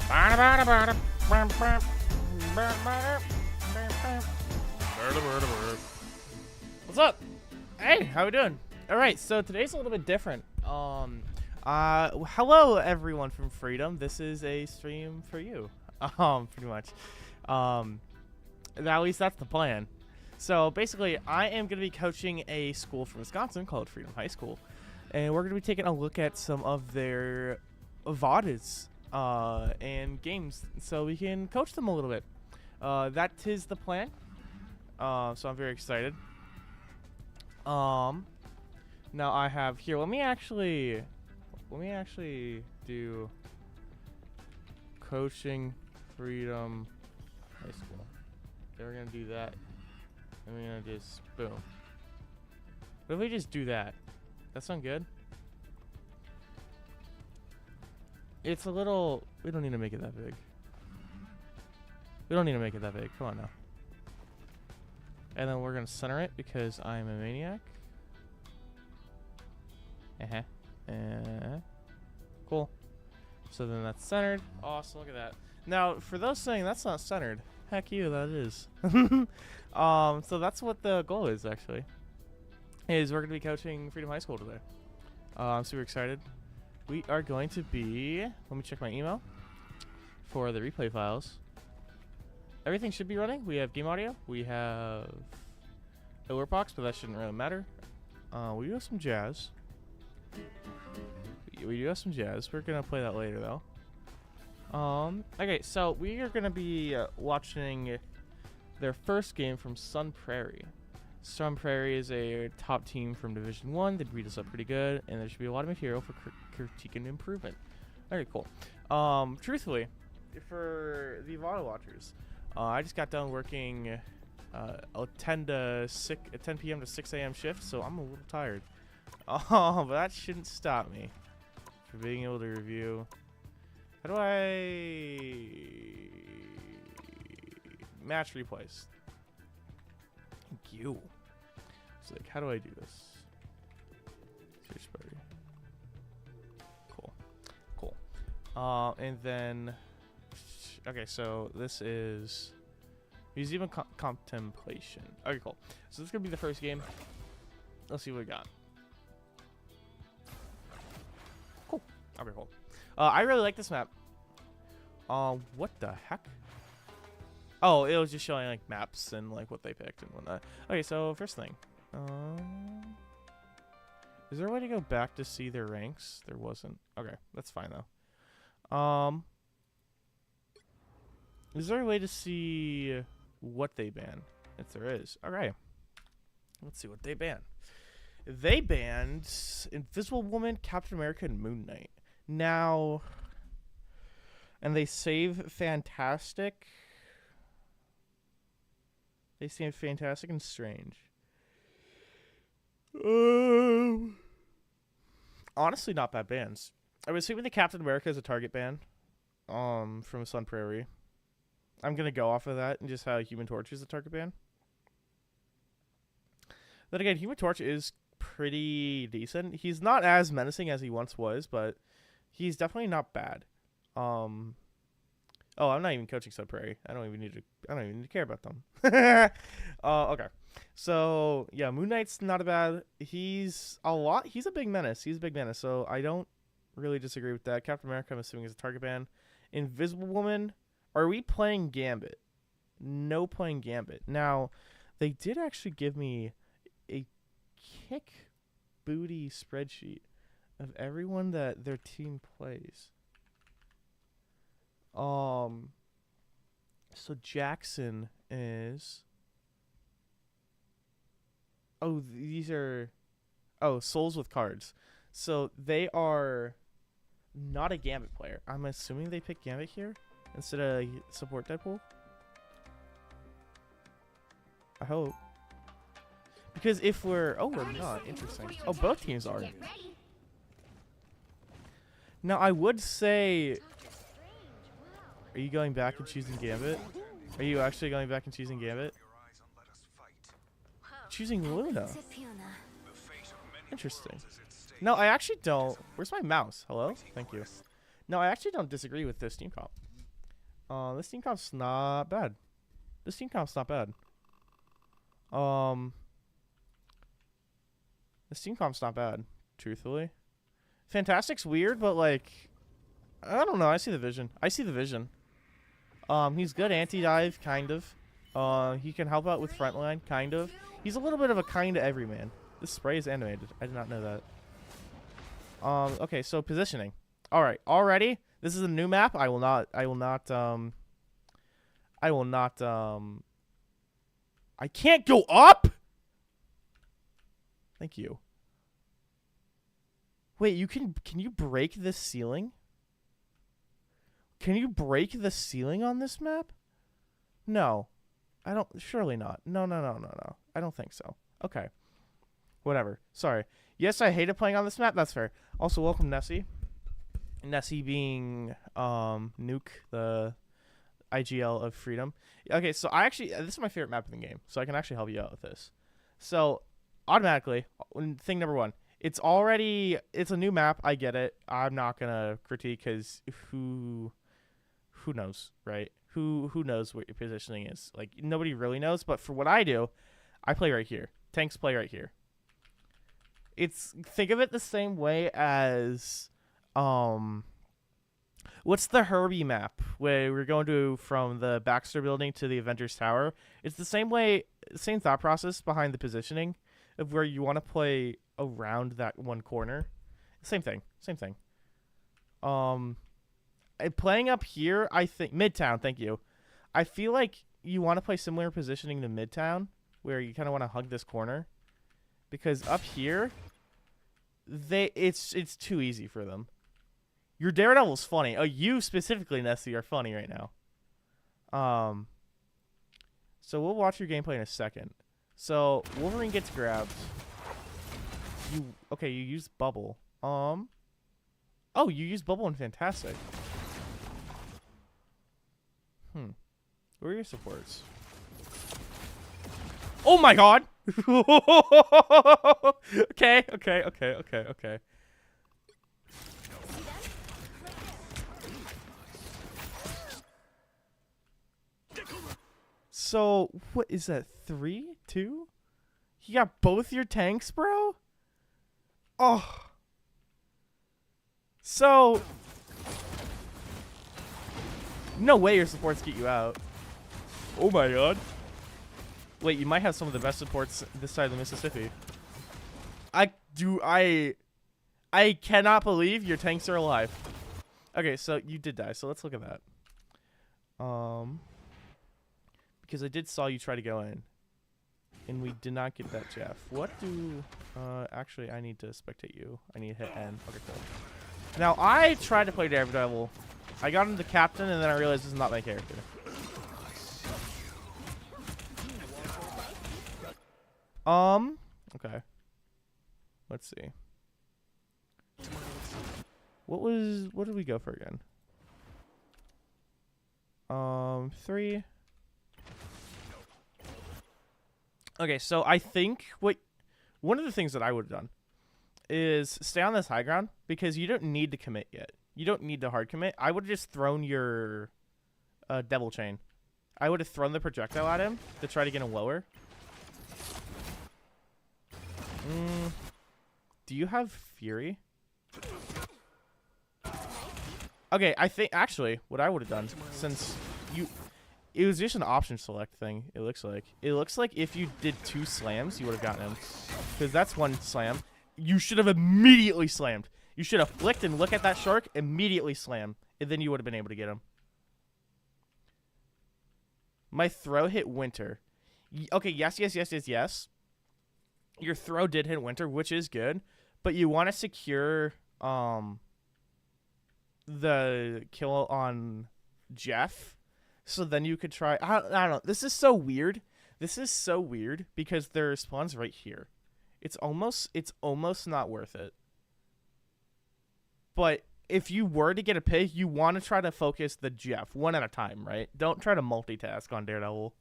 What's up? Hey, how we doing? All right, so today's a little bit different. Hello everyone from Freedom. This is a stream for you. Pretty much. At least that's the plan. So basically, I am going to be coaching a school from Wisconsin called Freedom High School, and we're going to be taking a look at some of their VODs and games, so we can coach them a little bit. That is the plan. So I'm very excited. Now I have here. Let me actually do coaching Freedom High School. Then we're gonna do that, and we're gonna just boom. What if we just do that? That sound good? It's a little. We don't need to make it that big. We don't need to make it that big. Come on now. And then we're gonna center it because I'm a maniac. Cool. So then that's centered. Awesome. Look at that. Now, for those saying that's not centered, heck you, that is. So that's what the goal is actually. Is we're gonna be coaching Freedom High School today. I'm super excited. We are going to be. Let me check my email for the replay files. Everything should be running. We have game audio. We have alert box, but that shouldn't really matter. We do have some jazz. We do have some jazz. We're gonna play that later, though. Okay, so we are gonna be watching their first game from Sun Prairie. Sun Prairie is a top team from Division 1. They beat us up pretty good, and there should be a lot of material for critique and improvement. Very cool. Truthfully, for the VOD watchers, I just got done working a 10 p.m. to 6 a.m. shift, so I'm a little tired. But that shouldn't stop me from being able to review. How do I match replays? Thank you. So like, how do I do this? Search party. Cool. And then, okay, so this is Museum of Contemplation. Okay, cool. So this is gonna be the first game. Let's see what we got. Cool. Okay, cool. I really like this map. What the heck? Oh, it was just showing like maps and like what they picked and whatnot. Okay, so first thing. Is there a way to go back to see their ranks? There wasn't. Okay, that's fine though. Is there a way to see what they ban? If there is. Okay. Let's see what they ban. They banned Invisible Woman, Captain America, and Moon Knight. Now, and they save Fantastic. They seem Fantastic and Strange. Honestly, not bad bans. I was assuming the Captain America is a target ban. From Sun Prairie. I'm gonna go off of that and just how Human Torch is a target ban. Then again, Human Torch is pretty decent. He's not as menacing as he once was, but he's definitely not bad. Oh, I'm not even coaching Sun Prairie. I don't even need to care about them. Okay. So yeah, Moon Knight's not a bad. He's a big menace. He's a big menace. So I don't really disagree with that. Captain America, I'm assuming, is a target ban. Invisible Woman. Are we playing Gambit? No, playing Gambit. Now, they did actually give me a kick booty spreadsheet of everyone that their team plays. So Jackson is. Oh, these are. Oh, Souls with Cards. So they are not a Gambit player. I'm assuming they picked Gambit here instead of support Deadpool. I hope. Because if we're... Oh, we're not. Interesting. Oh, both teams are. Now, I would say... Are you going back and choosing Gambit? Are you actually going back and choosing Gambit? Choosing Luna. Interesting. No, I actually don't. Where's my mouse? Hello? Thank you. No, I actually don't disagree with this team comp. This team comp's not bad. This team comp's not bad. This team comp's not bad, truthfully. Fantastic's weird, but like, I don't know. I see the vision. I see the vision. He's good anti-dive, kind of. He can help out with frontline, kind of. He's a little bit of a kind of everyman. This spray is animated. I did not know that. Okay, so positioning. All right, already. This is a new map. I will not. I can't go up. Thank you. Wait, can you break this ceiling? Can you break the ceiling on this map? No. I don't, surely not. No. I don't think so. Okay. Whatever. Sorry. Yes, I hated playing on this map. That's fair. Also, welcome Nessie. Nessie being Nuke, the IGL of Freedom. Okay, so this is my favorite map in the game, so I can actually help you out with this. So, automatically, thing number one, it's a new map. I get it. I'm not gonna critique because who knows, right? Who knows what your positioning is? Like, nobody really knows. But for what I do, I play right here. Tanks play right here. Think of it the same way as what's the Herbie map where we're going to from the Baxter building to the Avengers Tower? It's the same way, same thought process behind the positioning of where you want to play around that one corner. Same thing. Playing up here, I think Midtown. Thank you. I feel like you want to play similar positioning to Midtown, where you kind of want to hug this corner, because up here, it's too easy for them. Your Daredevil's funny. Oh, you specifically, Nessie, are funny right now. So we'll watch your gameplay in a second. So Wolverine gets grabbed. You use bubble. Oh, you use bubble and fantastic. Who are your supports? Oh my god! Okay. So, what is that? 3, 2? You got both your tanks, bro? Oh. So, no way your supports get you out. Oh my god. Wait, you might have some of the best supports this side of the Mississippi. I cannot believe your tanks are alive. Okay, so you did die, so let's look at that. Because I saw you try to go in. And we did not get that Jeff. What do... actually, I need to spectate you. I need to hit N. Okay, cool. Now, I tried to play Daredevil. I got into Captain, and then I realized this is not my character. Okay. Let's see. What did we go for again? 3. Okay, so I think one of the things that I would have done is stay on this high ground because you don't need to commit yet. You don't need to hard commit. I would have just thrown your Devil Chain. I would have thrown the projectile at him to try to get him lower. Do you have Fury? Okay, I think actually what I would have done, since it was just an option select thing, it looks like if you did 2 slams, you would have gotten him. Because that's 1 slam. You should have immediately slammed. You should have flicked and look at that shark, immediately slam. And then you would have been able to get him. My throw hit Winter. Okay, yes. Your throw did hit Winter, which is good. But you want to secure the kill on Jeff. So then you could try... I don't know. This is so weird. Because their spawn's right here. It's almost not worth it. But if you were to get a pick, you want to try to focus the Jeff one at a time, right? Don't try to multitask on Daredevil.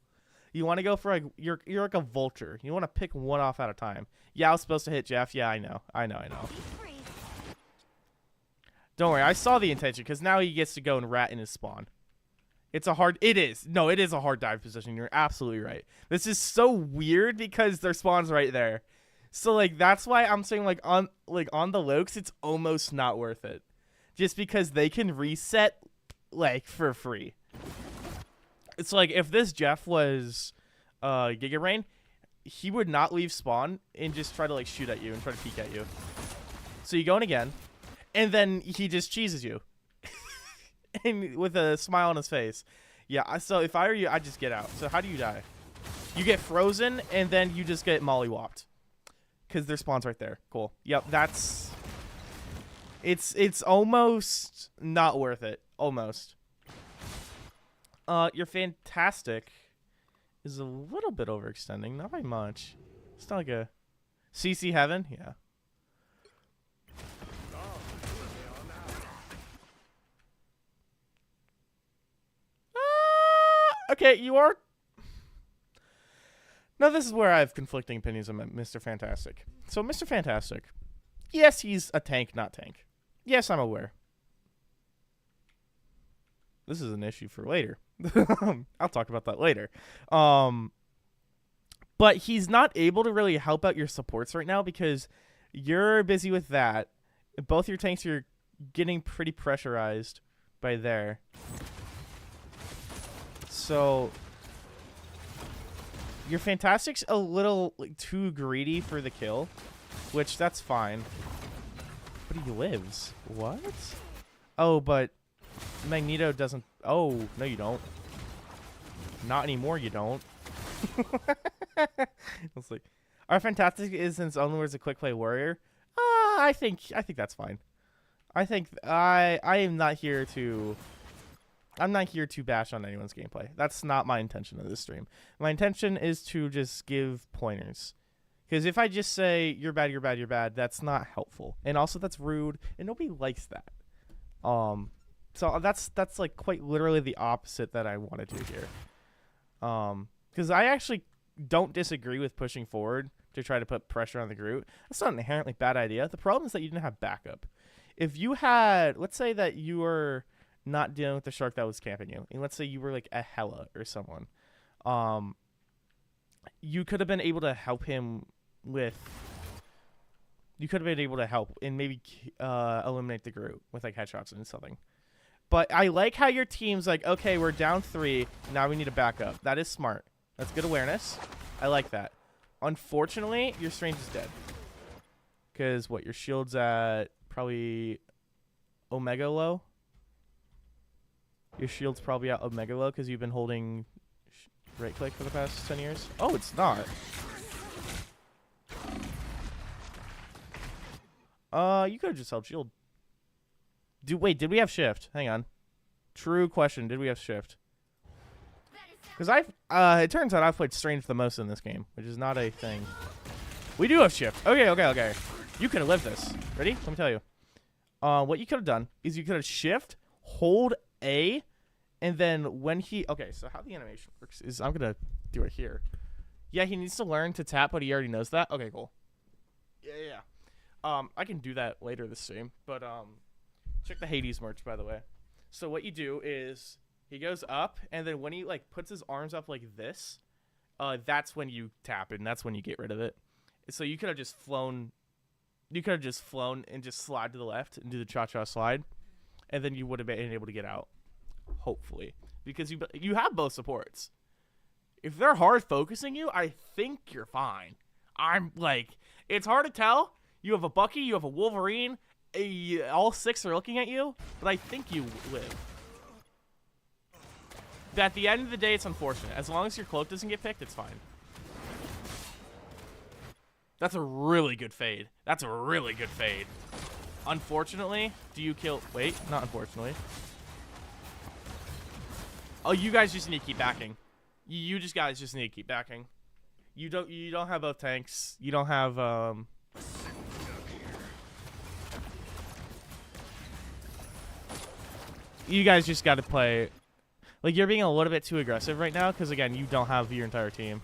You want to go for like you're like a vulture. You want to pick one off at a time. Yeah, I was supposed to hit Jeff. Yeah, I know. Don't worry, I saw the intention because now he gets to go and rat in his spawn. It's a hard. It is. No, it is a hard dive position. You're absolutely right. This is so weird because their spawn's right there. So like that's why I'm saying like on the Lokes, it's almost not worth it, just because they can reset like for free. It's like if this Jeff was Giga Rain, he would not leave spawn and just try to like shoot at you and try to peek at you. So you go in again, and then he just cheeses you. And with a smile on his face. Yeah, so if I were you, I'd just get out. So how do you die? You get frozen, and then you just get mollywopped. Because their spawn's right there. Cool. Yep, that's... It's almost not worth it. Almost. You're fantastic. Is a little bit overextending. Not by much. It's not like a... CC Heaven? Yeah. Okay, you are... Now, this is where I have conflicting opinions on Mr. Fantastic. So, Mr. Fantastic, yes, he's a tank, not tank. Yes, I'm aware. This is an issue for later. I'll talk about that later. But he's not able to really help out your supports right now because you're busy with that. Both your tanks are getting pretty pressurized by there. So your Fantastic's a little like, too greedy for the kill, which that's fine. But he lives. What? Oh, but Magneto doesn't. Oh, no, you don't. Not anymore, you don't. Let's see. Our Fantastic is, in its own words, a quick play warrior. I think that's fine. I think I am not here to. I'm not here to bash on anyone's gameplay. That's not my intention of this stream. My intention is to just give pointers. Because if I just say, you're bad, you're bad, you're bad, that's not helpful. And also that's rude, and nobody likes that. So that's like quite literally the opposite that I want to do here. Because I actually don't disagree with pushing forward to try to put pressure on the Groot. That's not an inherently bad idea. The problem is that you didn't have backup. If you had, let's say that you were not dealing with the shark that was camping you, and let's say you were like a Hela or someone, you could have been able to help him with. You could have been able to help and maybe eliminate the Groot with like headshots and something. But I like how your team's like, okay, we're down 3. Now we need a backup. That is smart. That's good awareness. I like that. Unfortunately, your Strange is dead. Because what, your shield's at probably Omega low? Your shield's probably at Omega low because you've been holding right click for the past 10 years. Oh, it's not. You could have just held shield. Wait, did we have shift? Hang on. True question. Did we have shift? Because it turns out I've played Strange the most in this game, which is not a thing. We do have shift. Okay. You could have lived this. Ready? Let me tell you. What you could have done is you could have shift, hold A, and then when he... Okay, so how the animation works is I'm going to do it here. Yeah, he needs to learn to tap, but he already knows that. Okay, cool. Yeah. I can do that later this stream, but check the Hades merch, by the way. So what you do is he goes up, and then when he like puts his arms up like this, that's when you tap it, and that's when you get rid of it. So you could have just flown. You could have just flown and just slide to the left and do the cha-cha slide, and then you would have been able to get out, hopefully, because you have both supports. If they're hard focusing you, I think you're fine. I'm like, it's hard to tell. You have a Bucky, you have a Wolverine, all 6 are looking at you, but I think you live. At the end of the day, it's unfortunate. As long as your cloak doesn't get picked, it's fine. That's a really good fade. That's a really good fade. Unfortunately, do you kill... Wait, not unfortunately. Oh, you guys just need to keep backing. You guys just need to keep backing. You don't have both tanks. You don't have... You guys just got to play... Like, you're being a little bit too aggressive right now because, again, you don't have your entire team.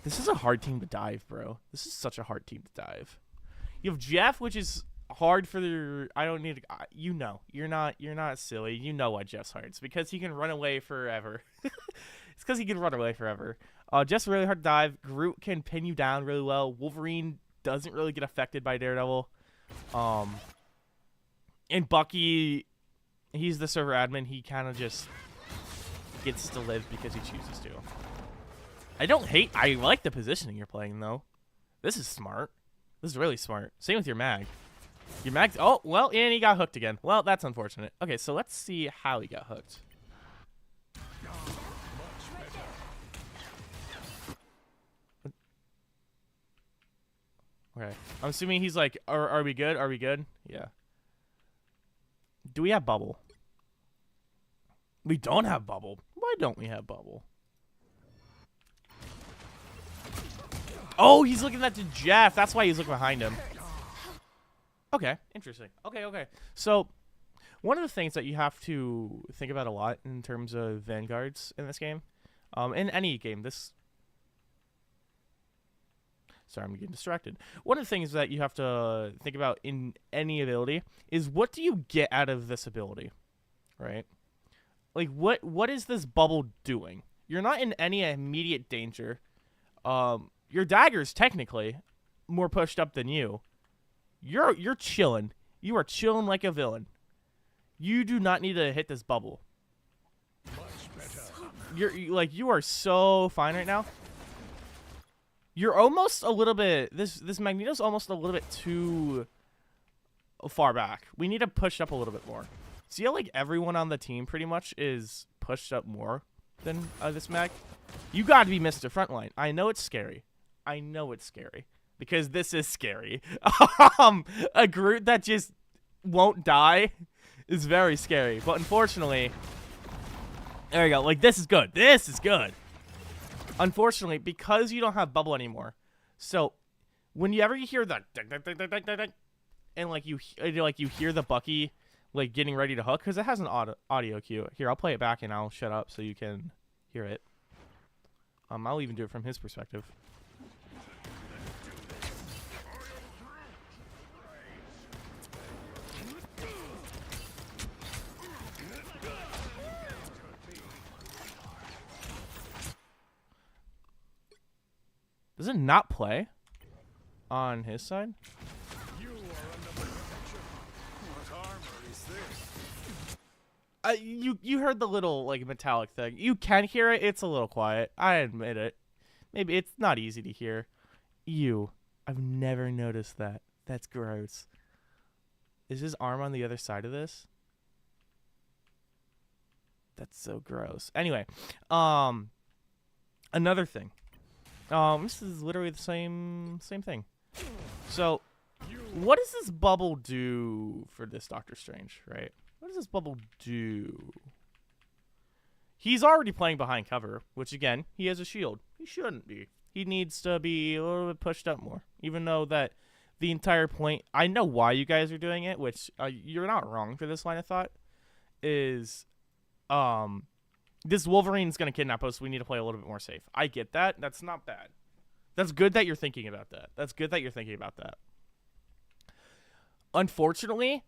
This is a hard team to dive, bro. This is such a hard team to dive. You have Jeff, which is hard for the. I don't need to. You know, you're not silly. You know why Jeff's hard. It's because he can run away forever. It's because he can run away forever. Jeff's really hard to dive. Groot can pin you down really well. Wolverine doesn't really get affected by Daredevil. And Bucky, he's the server admin. He kind of just gets to live because he chooses to. I like the positioning you're playing, though. This is smart. This is really smart. Same with your mag. Your mag... Oh, well, and he got hooked again. Well, that's unfortunate. Okay, so let's see how he got hooked. Okay. I'm assuming he's like, are we good? Are we good? Yeah. Do we have bubble? We don't have bubble. Why don't we have bubble? Oh, he's looking at the Jeff. That's why he's looking behind him. Okay, interesting. Okay. So, one of the things that you have to think about a lot in terms of vanguards in this game, in any game, Sorry, I'm getting distracted. One of the things that you have to think about in any ability is what do you get out of this ability, right? Like, what is this bubble doing? You're not in any immediate danger. Your dagger's technically more pushed up than you. You're chilling. You are chilling like a villain. You do not need to hit this bubble. You are so fine right now. You're almost a little bit. This Magneto's almost a little bit too far back. We need to push up a little bit more. See how like everyone on the team pretty much is pushed up more than this Mag? You got to be Mr. Frontline. I know it's scary. I know it's scary because this is scary. A Groot that just won't die is very scary. But unfortunately, there you go. Like this is good. This is good. Unfortunately, because you don't have bubble anymore, so whenever you hear that and like you hear the Bucky like getting ready to hook because it has an audio cue. Here, I'll play it back and I'll shut up so you can hear it. I'll even do it from his perspective. Does it not play on his side? You heard the little like metallic thing. You can hear it. It's a little quiet. I admit it. Maybe it's not easy to hear. I've never noticed that. That's gross. Is his arm on the other side of this? That's so gross. Anyway, another thing. This is literally the same thing. So, what does this bubble do for this Doctor Strange, right? What does this bubble do? He's already playing behind cover, which again, he has a shield. He shouldn't be. He needs to be a little bit pushed up more. Even though that the entire point, I know why you guys are doing it, which you're not wrong for this line of thought, is this Wolverine's going to kidnap us. We need to play a little bit more safe. I get that. That's not bad. That's good that you're thinking about that. That's good that you're thinking about that. Unfortunately,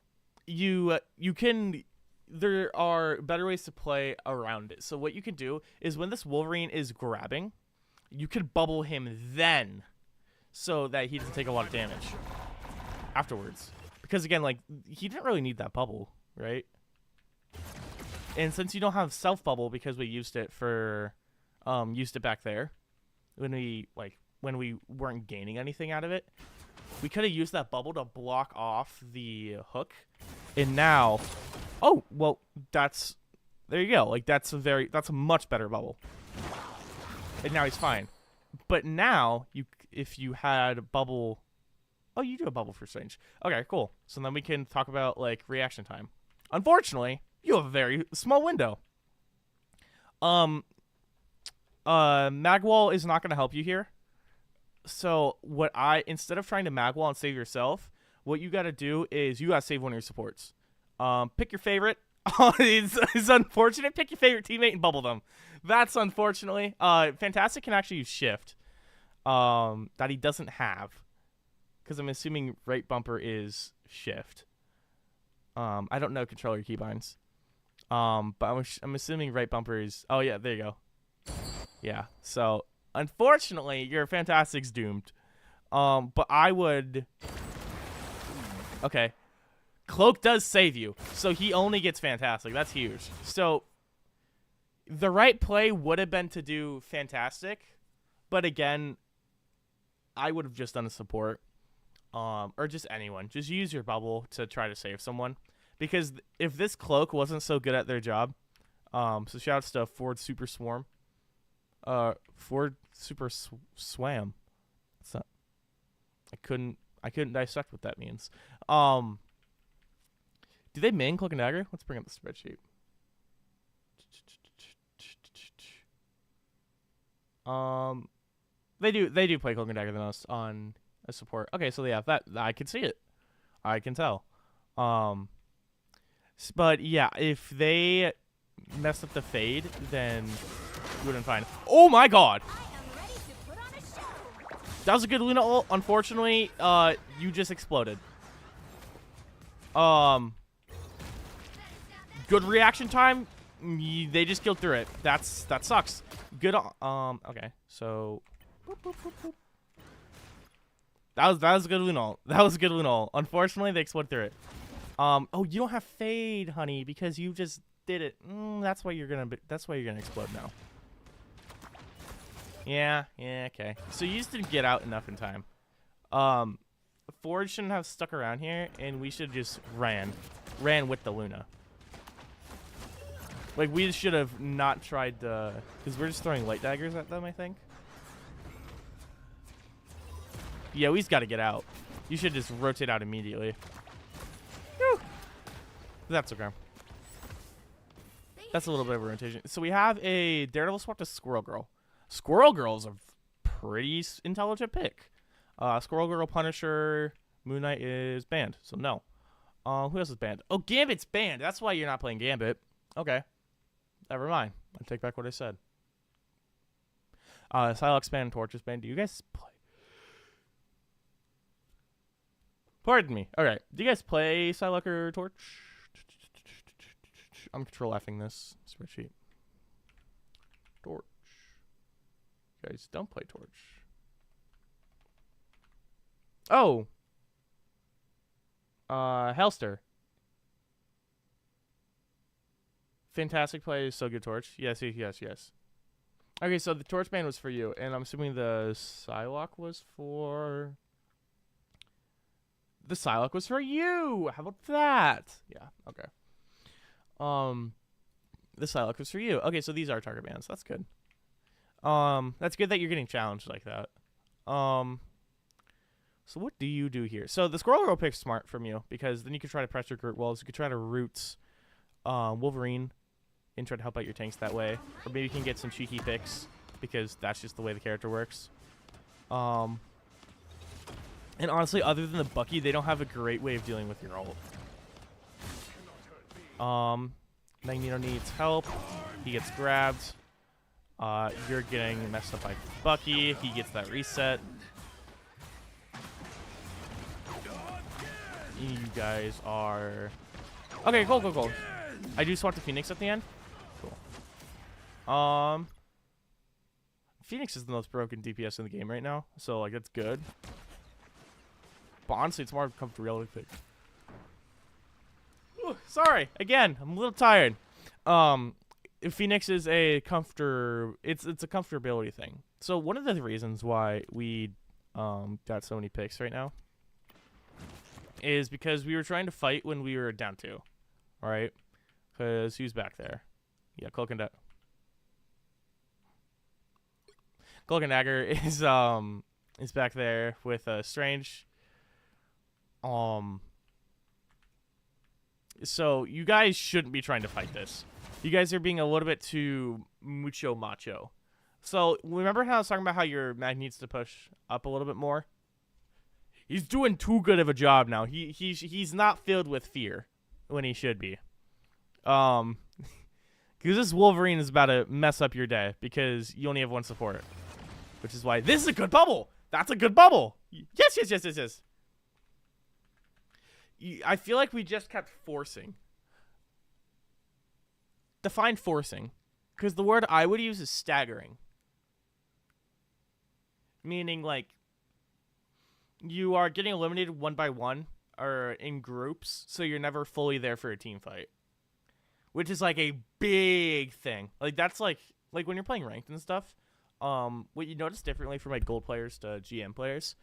there are better ways to play around it. So what you can do is when this Wolverine is grabbing, you could bubble him then so that he doesn't take a lot of damage afterwards. Because again, like he didn't really need that bubble, right? And since you don't have self bubble because we used it back there when we weren't gaining anything out of it, we could have used that bubble to block off the hook. And now, oh, well, there you go. Like that's a much better bubble. And now he's fine. But now if you had bubble, oh, you do a bubble for Strange. Okay, cool. So then we can talk about like reaction time. Unfortunately, you have a very small window. Magwall is not going to help you here. So instead of trying to Magwall and save yourself, what you got to do is you got to save one of your supports. Pick your favorite. It's unfortunate. Pick your favorite teammate and bubble them. That's unfortunately. Fantastic can actually use shift. That he doesn't have. because I'm assuming right bumper is shift. I don't know controller keybinds. But I'm assuming right bumper is. Oh yeah, there you go. Yeah. So unfortunately, your Fantastic's doomed. But I would. Okay. Cloak does save you, so he only gets Fantastic. That's huge. So the right play would have been to do Fantastic, but again, I would have just done a support, or just anyone. Just use your bubble to try to save someone, because if this Cloak wasn't so good at their job, so shoutouts to Ford Super Swarm, Ford Super Swam. What's that? I couldn't dissect what that means. Do they main Cloak and Dagger? Let's bring up the spreadsheet. They do play Cloak and Dagger the most on a support. Okay, so yeah, that I can see it. I can tell. But yeah, if they messed up the fade, then you wouldn't find. Oh my god! That was a good Luna ult. Unfortunately, you just exploded. Good reaction time. They just killed through it. That sucks. Good. Okay. So. Boop, boop, boop, boop. That was a good Luna ult. That was a good Luna ult. Unfortunately, they exploded through it. Oh, you don't have fade, honey, because you just did it. That's why you're gonna explode now. Yeah. Okay. So you just didn't get out enough in time. Ford shouldn't have stuck around here, and we should just ran with the Luna. Like, we should have not tried to, because we're just throwing light daggers at them, I think. Yeah, we just got to get out. You should just rotate out immediately. Whew. That's okay. That's a little bit of a rotation. So we have a Daredevil swap to Squirrel Girl. Squirrel Girl is a pretty intelligent pick. Squirrel Girl, Punisher, Moon Knight is banned, so no. Who else is banned? Oh, Gambit's banned. That's why you're not playing Gambit. Okay. Never mind. I take back what I said. Psylocke's banned, Torch is banned. Do you guys play? Pardon me. All right. Do you guys play Psylocke or Torch? I'm control F-ing this spreadsheet. Torch. You guys don't play Torch. Oh. Hellster. Fantastic play, so good Torch. Yes. Okay, so the Torch ban was for you, and I'm assuming the Psylocke was for... The Psylocke was for you! How about that? Yeah, okay. The Psylocke was for you. Okay, so these are target bans. That's good. That's good that you're getting challenged like that. So what do you do here? So the Squirrel Girl pick's smart from you, because then you could try to pressure Gert Walls. You could try to root Wolverine and try to help out your tanks that way. Or maybe you can get some cheeky picks, because that's just the way the character works. And honestly, other than the Bucky, they don't have a great way of dealing with your ult. Magneto needs help. He gets grabbed. You're getting messed up by Bucky. He gets that reset. You guys are... Okay, cool. I do swap to Phoenix at the end. Cool. Phoenix is the most broken DPS in the game right now, so like that's good. But honestly, it's more of a comfortability pick. Ooh, sorry, again, I'm a little tired. Phoenix is a it's a comfortability thing. So one of the reasons why we got so many picks right now is because we were trying to fight when we were down 2. Alright? Because who's back there? Yeah, Cloak and Dagger is back there with Strange. So you guys shouldn't be trying to fight this. You guys are being a little bit too macho. So remember how I was talking about how your mag needs to push up a little bit more? He's doing too good of a job now. He's not filled with fear when he should be. Because this Wolverine is about to mess up your day because you only have 1 support. Which is why this is a good bubble. That's a good bubble. Yes. I feel like we just kept forcing. Define forcing. Because the word I would use is staggering. Meaning, like, you are getting eliminated one by one or in groups, so you're never fully there for a team fight. Which is, like, a big thing. Like, that's, like when you're playing ranked and stuff, what you notice differently from, like, gold players to GM players,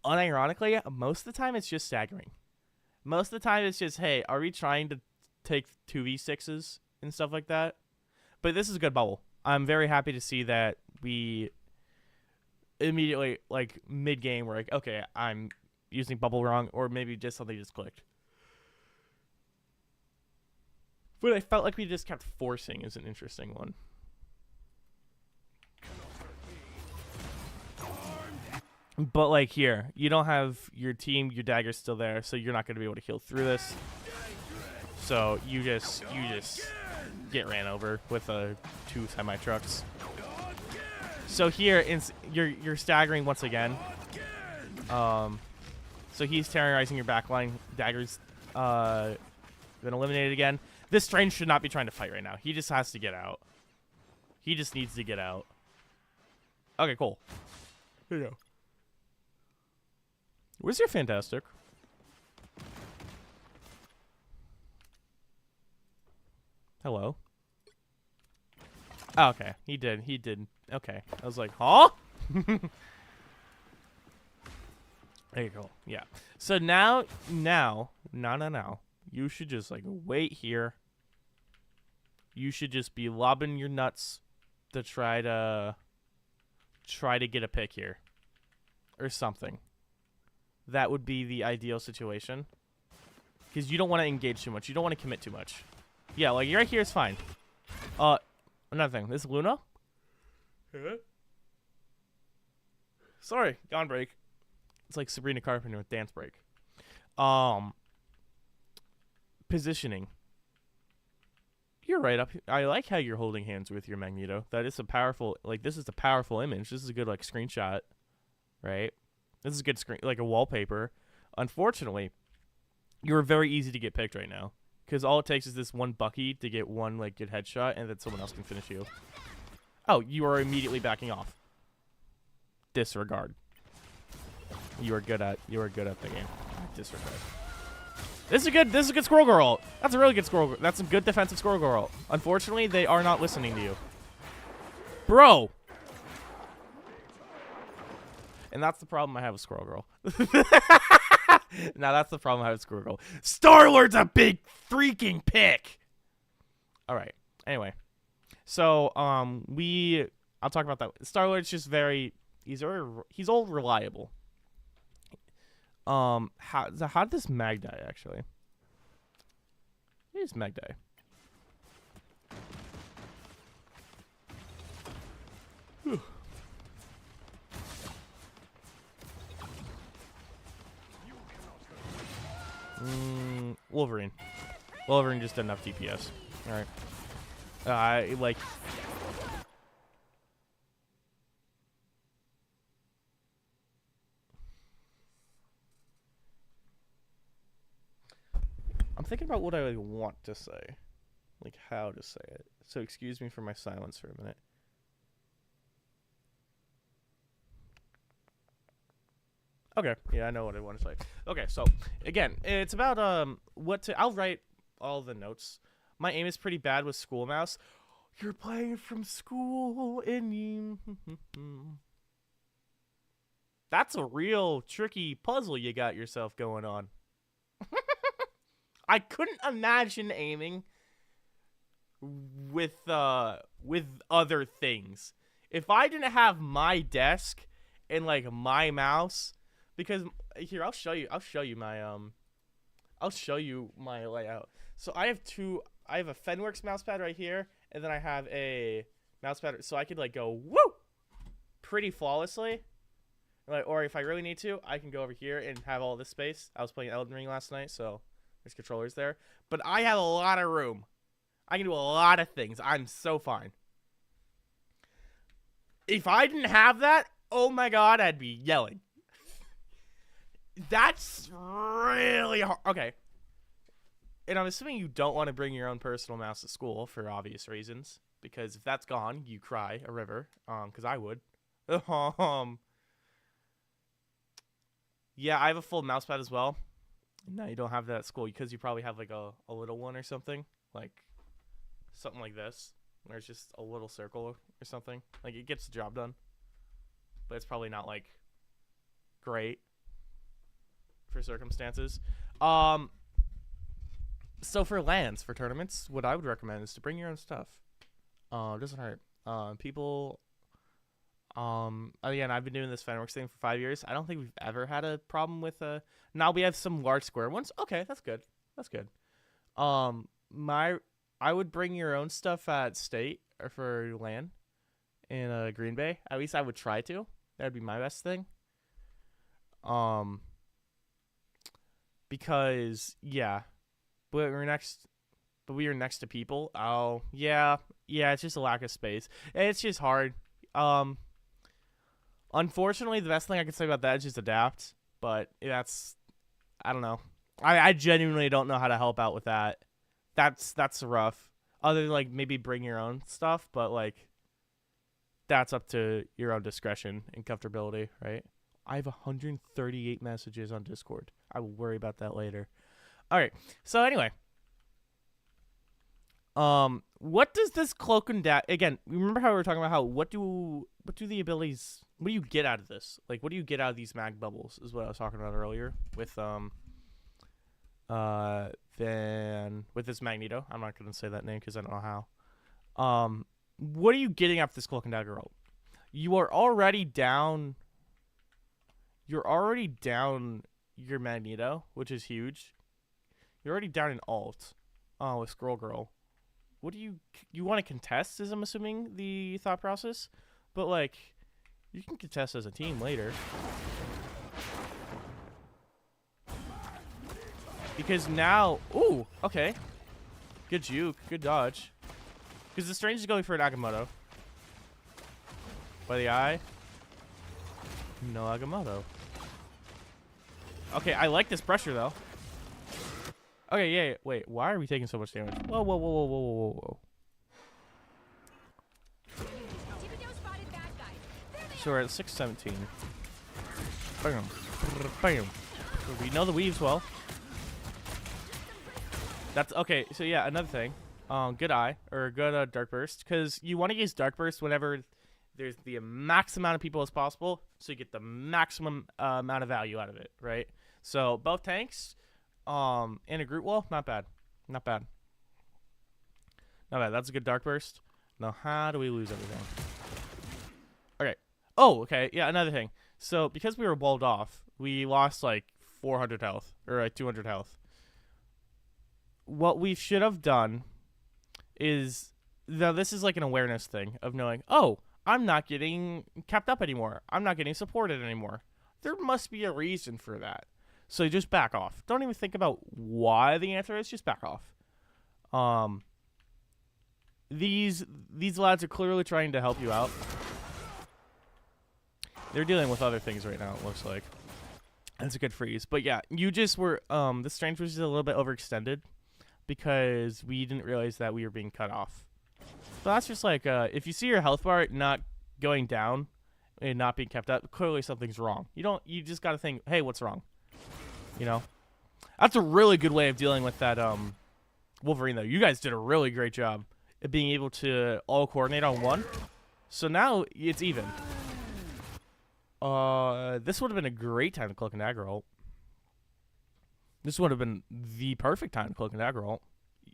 unironically, most of the time it's just staggering. Most of the time it's just, hey, are we trying to take 2v6s and stuff like that? But this is a good bubble. I'm very happy to see that we immediately, like, mid-game, we're like, okay, I'm using bubble wrong, or maybe just something just clicked. But I felt like we just kept forcing is an interesting one. But, like, here, you don't have your team, your dagger's still there, so you're not going to be able to heal through this. So you just get ran over with 2 semi-trucks. So here, you're staggering once again. So he's terrorizing your backline. Dagger's been eliminated again. This train should not be trying to fight right now. He just has to get out. He just needs to get out. Okay, cool. Here you go. Where's your fantastic? Hello? Oh, okay. He did. Okay. I was like, huh? There you go. Yeah. So now, you should just, like, wait here. You should just be lobbing your nuts to try to get a pick here. Or something. That would be the ideal situation. Because you don't want to engage too much. You don't want to commit too much. Yeah, like, right here is fine. Another thing. This is Luna? Sorry, Gone Break. It's like Sabrina Carpenter with Dance Break. Positioning. You're right up. I like how you're holding hands with your Magneto. That is a powerful, like, this is a powerful image. This is a good, like, screenshot, right? This is a good screen, like a wallpaper. Unfortunately, you're very easy to get picked right now. Because all it takes is this one Bucky to get one, like, good headshot, and then someone else can finish you. Oh, you are immediately backing off. Disregard. You are good at the game. Disregard. This is a good Squirrel Girl. That's a really good Squirrel Girl. That's a good defensive Squirrel Girl. Unfortunately, they are not listening to you. Bro! And that's the problem I have with Squirrel Girl. Now that's the problem I have with Squirrel Girl. Star-Lord's a big freaking pick! Alright. Anyway. So, I'll talk about that. Star-Lord's just very... He's all reliable. How did this Mag die, actually? It is Mag die. Whew. Wolverine. Wolverine just did enough DPS. Alright. Like... I'm thinking about what I want to say. Like, how to say it. So excuse me for my silence for a minute. Okay, yeah, I know what I want to say. Okay, so, again, it's about, I'll write all the notes. My aim is pretty bad with School Mouse. You're playing from school, and you... That's a real tricky puzzle you got yourself going on. I couldn't imagine aiming with other things. If I didn't have my desk and, like, my mouse... Because here, I'll show you my layout. So I have a Fenworks mousepad right here, and then I have a mousepad, so I could, like, go woo pretty flawlessly. Like, or if I really need to, I can go over here and have all this space. I was playing Elden Ring last night, so there's controllers there. But I have a lot of room. I can do a lot of things. I'm so fine. If I didn't have that, oh my god, I'd be yelling. That's really hard. Okay. And I'm assuming you don't want to bring your own personal mouse to school for obvious reasons. Because if that's gone, you cry a river. Because I would. Yeah, I have a full mouse pad as well. No, you don't have that at school because you probably have like a little one or something. Like something like this. Where it's just a little circle or something. Like it gets the job done. But it's probably not like great for circumstances. So for LANs, for tournaments, what I would recommend is to bring your own stuff. It doesn't hurt. People again, I've been doing this Fenworks thing for 5 years. I don't think we've ever had a problem with now we have some large square ones. Okay, that's good. That's good. I would bring your own stuff at State or for LAN in Green Bay. At least I would try to. That'd be my best thing. Because yeah, but we are next to people. Oh yeah, it's just a lack of space. It's just hard. Unfortunately, the best thing I can say about that is just adapt. But that's, I don't know. I genuinely don't know how to help out with that. That's rough. Other than like maybe bring your own stuff, but like that's up to your own discretion and comfortability, right? I have 138 messages on Discord. I will worry about that later. All right. So anyway, what does this cloak and dagger again? Remember how we were talking about how what do the abilities? What do you get out of this? Like, what do you get out of these mag bubbles? Is what I was talking about earlier with then with this Magneto. I'm not gonna say that name because I don't know how. What are you getting out of this cloak and dagger rope? You are already down. You're already down your Magneto, which is huge. You're already down in alt. Oh, with Scroll Girl. What do you want to contest? Is I'm assuming the thought process, but like, you can contest as a team later. Because now, ooh, okay, good juke, good dodge. Because the Strange is going for an Agamotto. By the eye, no Agamotto. Okay, I like this pressure though. Okay, yeah, wait, why are we taking so much damage? Whoa. So we're at 617. Bam. Bam. We know the weaves well. That's okay, so yeah, another thing. Good eye, or good Dark Burst, because you want to use Dark Burst whenever there's the max amount of people as possible, so you get the maximum amount of value out of it, right? So both tanks, and a Groot wall, not bad. Not bad. That's a good Dark Burst. Now how do we lose everything? Okay. Oh, okay, yeah, another thing. So because we were walled off, we lost like 400 health, or like 200 health. What we should have done is, now this is like an awareness thing of knowing, oh, I'm not getting kept up anymore. I'm not getting supported anymore. There must be a reason for that. So just back off. Don't even think about why the answer is. Just back off. These lads are clearly trying to help you out. They're dealing with other things right now, it looks like. That's a good freeze. But yeah, you just were, the Strange was just a little bit overextended because we didn't realize that we were being cut off. So that's just like, if you see your health bar not going down and not being kept up, clearly something's wrong. You just got to think, hey, what's wrong? You know? That's a really good way of dealing with that, Wolverine, though. You guys did a really great job at being able to all coordinate on one. So now it's even. This would have been a great time to Cloak and Dagger ult. This would have been the perfect time to Cloak and Dagger ult.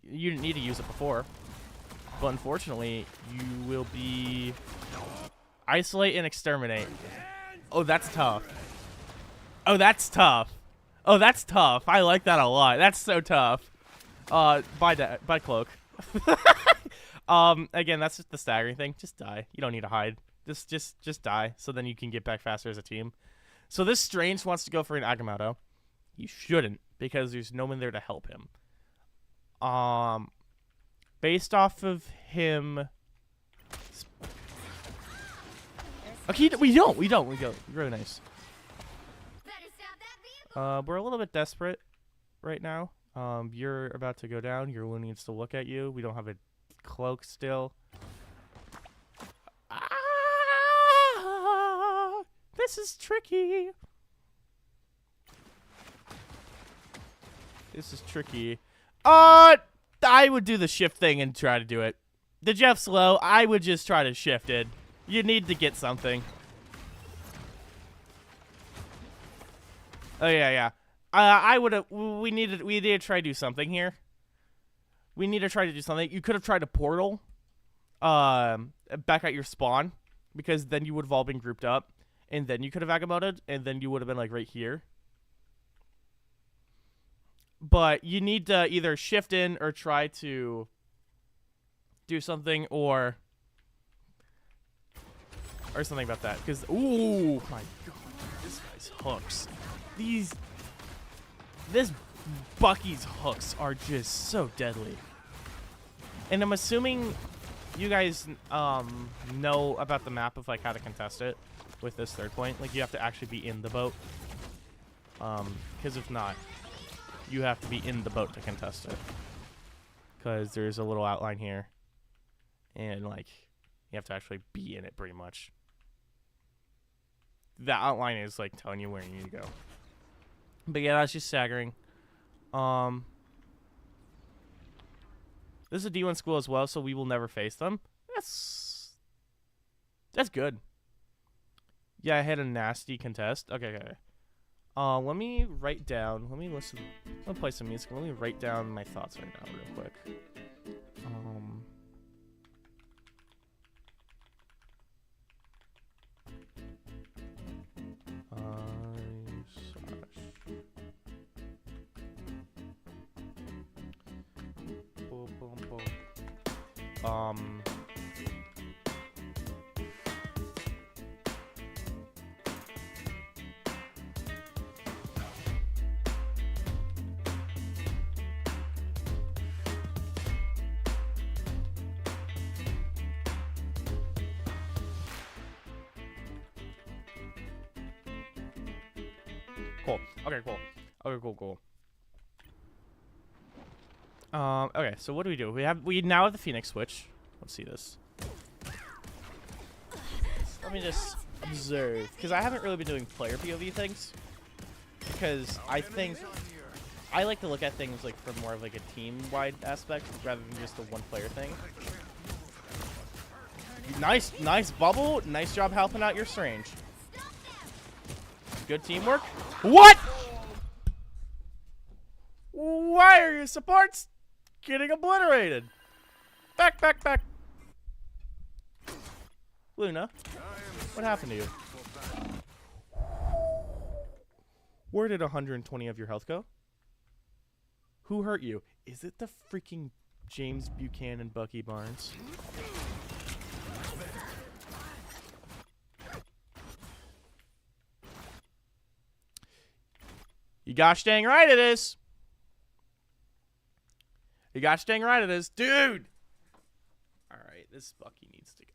You didn't need to use it before. But unfortunately, you will be isolate and exterminate. Oh, that's tough. Oh, that's tough. Oh, that's tough. I like that a lot. That's so tough. Bye Cloak. Again, that's just the staggering thing. Just die. You don't need to hide. Just die, so then you can get back faster as a team. So this Strange wants to go for an Agamotto. He shouldn't, because there's no one there to help him. Based off of him... Okay, we don't. Really nice. We're a little bit desperate right now. You're about to go down. Your wound needs to look at you. We don't have a cloak still. Ah, this is tricky. This is tricky. I would do the shift thing and try to do it. The Jeff slow. I would just try to shift it. You need to get something. Oh yeah, yeah. I would have. We needed to try to do something here. We need to try to do something. You could have tried a portal, back at your spawn, because then you would have all been grouped up, and then you could have Agamoted, and then you would have been like right here. But you need to either shift in or try to do something or something about that. Because, ooh, my God, this guy's hooks. This Bucky's hooks are just so deadly. And I'm assuming you guys know about the map of like how to contest it with this third point. Like you have to actually be in the boat. Because if not, you have to be in the boat to contest it. Because there's a little outline here. And like you have to actually be in it pretty much. The outline is like telling you where you need to go. But yeah, that's just staggering. This is a D1 school as well, so we will never face them. That's good. Yeah, I had a nasty contest. Okay. Let me write down. Let me listen. Let me play some music. Let me write down my thoughts right now, real quick. Cool. Okay, cool. Okay, cool. Okay, so what do? We now have the Phoenix switch. Let's see this. Let me just observe, because I haven't really been doing player POV things, because I think I like to look at things like from more of like a team-wide aspect rather than just a one-player thing. Nice bubble. Nice job helping out your Strange. Good teamwork. What? Why are your supports getting obliterated? Back. Luna, what happened to you? Where did 120 of your health go? Who hurt you? Is it the freaking James Buchanan Bucky Barnes? You gosh dang right it is. You gosh dang right it is. Dude! Alright, this Bucky needs to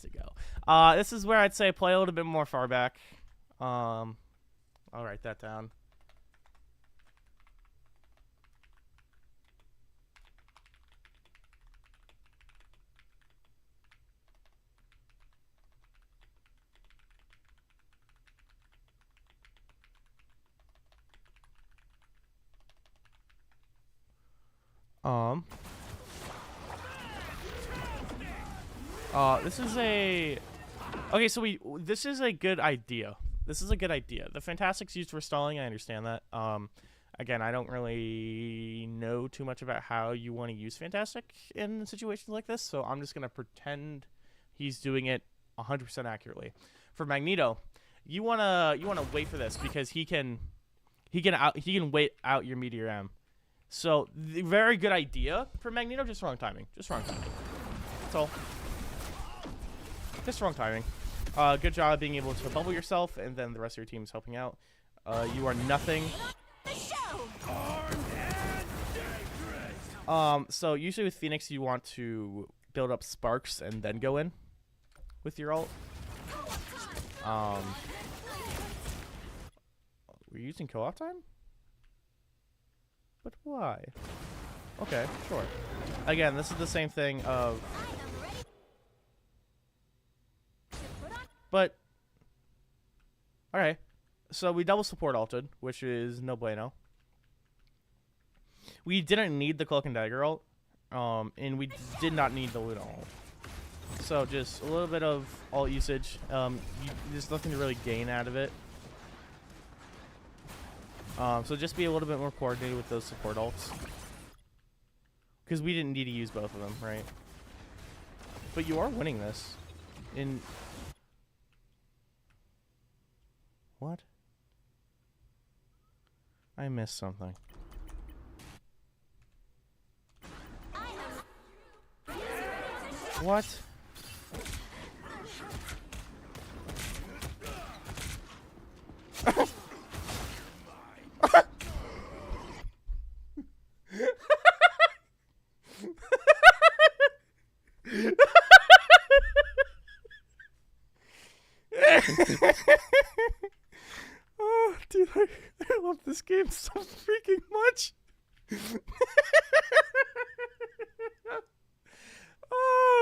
go. This is where I'd say play a little bit more far back. I'll write that down. This is a... Okay, so this is a good idea. The Fantastics used for stalling, I understand that. Again, I don't really know too much about how you want to use Fantastic in situations like this, so I'm just going to pretend he's doing it 100% accurately. For Magneto, you want to wait for this because he can wait out your Meteor M. So, very good idea for Magneto, just wrong timing. That's all. Just wrong timing. Good job being able to bubble yourself, and then the rest of your team is helping out. You are nothing. So usually with Phoenix, you want to build up sparks and then go in with your ult. We're using co-op time? But why? Okay, sure. Again, this is the same thing of... But... Okay. So we double support ulted, which is no bueno. We didn't need the Cloak and Dagger ult. And we did not need the Luna ult. So just a little bit of ult usage. There's nothing to really gain out of it. So just be a little bit more coordinated with those support ults. Because we didn't need to use both of them, right? But you are winning this. What? I missed something. What? Oh, dude, I love this game so freaking much.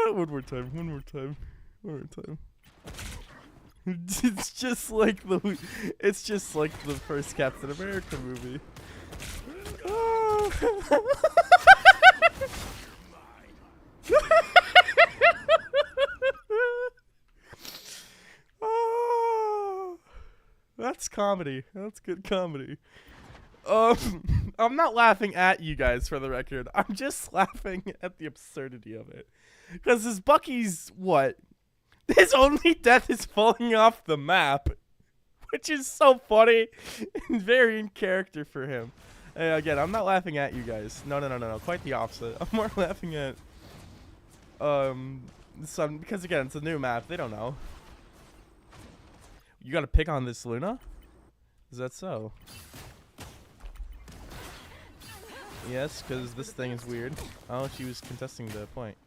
One more time. It's just like the first Captain America movie. Oh. Oh. That's comedy. That's good comedy. I'm not laughing at you guys, for the record. I'm just laughing at the absurdity of it. Because his Bucky's what? His only death is falling off the map, which is so funny and very in character for him. Again, I'm not laughing at you guys. No. Quite the opposite. I'm more laughing at some, because again, it's a new map. They don't know. You got to pick on this Luna? Is that so? Yes, because this thing is weird. Oh, she was contesting the point.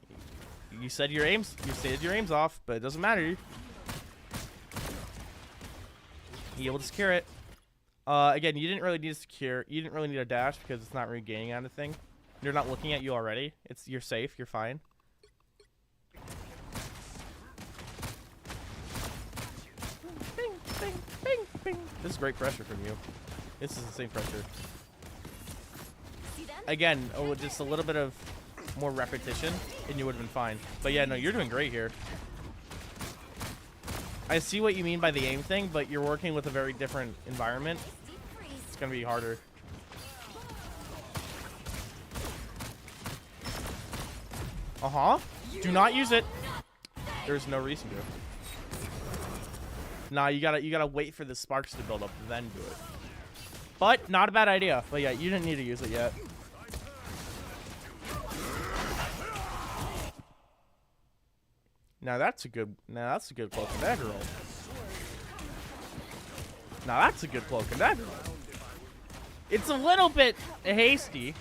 You said your aim's off, but it doesn't matter. You able to secure it. Again, you didn't really need to secure. You didn't really need a dash because it's not really gaining anything. They're not looking at you already. You're safe. You're fine. Bing, bing, bing, bing. This is great pressure from you. This is the same pressure. Again, just a little bit of more repetition, and you would have been fine. But yeah, no, you're doing great here. I see what you mean by the aim thing, but you're working with a very different environment. It's gonna be harder. Do not use it. There's no reason to. Nah, you gotta wait for the sparks to build up, then do it. But not a bad idea. But yeah, you didn't need to use it yet. Now that's a good Cloak and Dagger roll. Now that's a good Cloak and Dagger roll. It's a little bit hasty,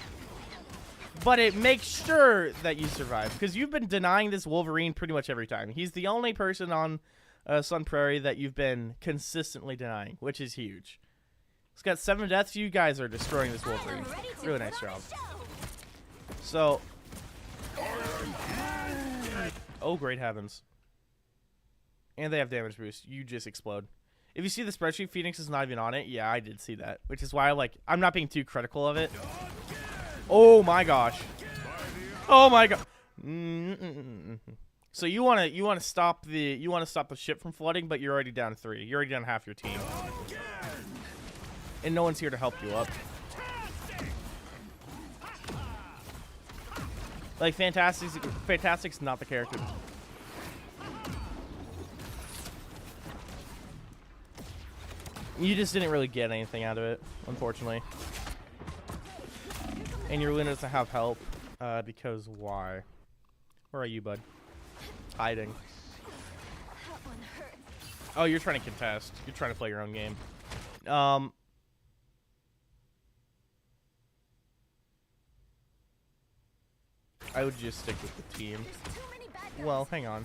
but it makes sure that you survive, because you've been denying this Wolverine pretty much every time. He's the only person on Sun Prairie that you've been consistently denying, which is huge. It's got 7 deaths. You guys are destroying this Wolverine. Really nice job. So, oh, great heavens. And they have damage boost. You just explode. If you see the spreadsheet, Phoenix is not even on it. Yeah, I did see that. Which is why I'm not being too critical of it. Oh my gosh. Oh my god. So you wanna stop the ship from flooding, but you're already down 3. You're already down half your team. And no one's here to help you up. Like, Fantastic's not the character. You just didn't really get anything out of it, unfortunately. And your Luna doesn't have help, because why? Where are you, bud? Hiding. Oh, you're trying to contest. You're trying to play your own game. I would just stick with the team. Well, hang on.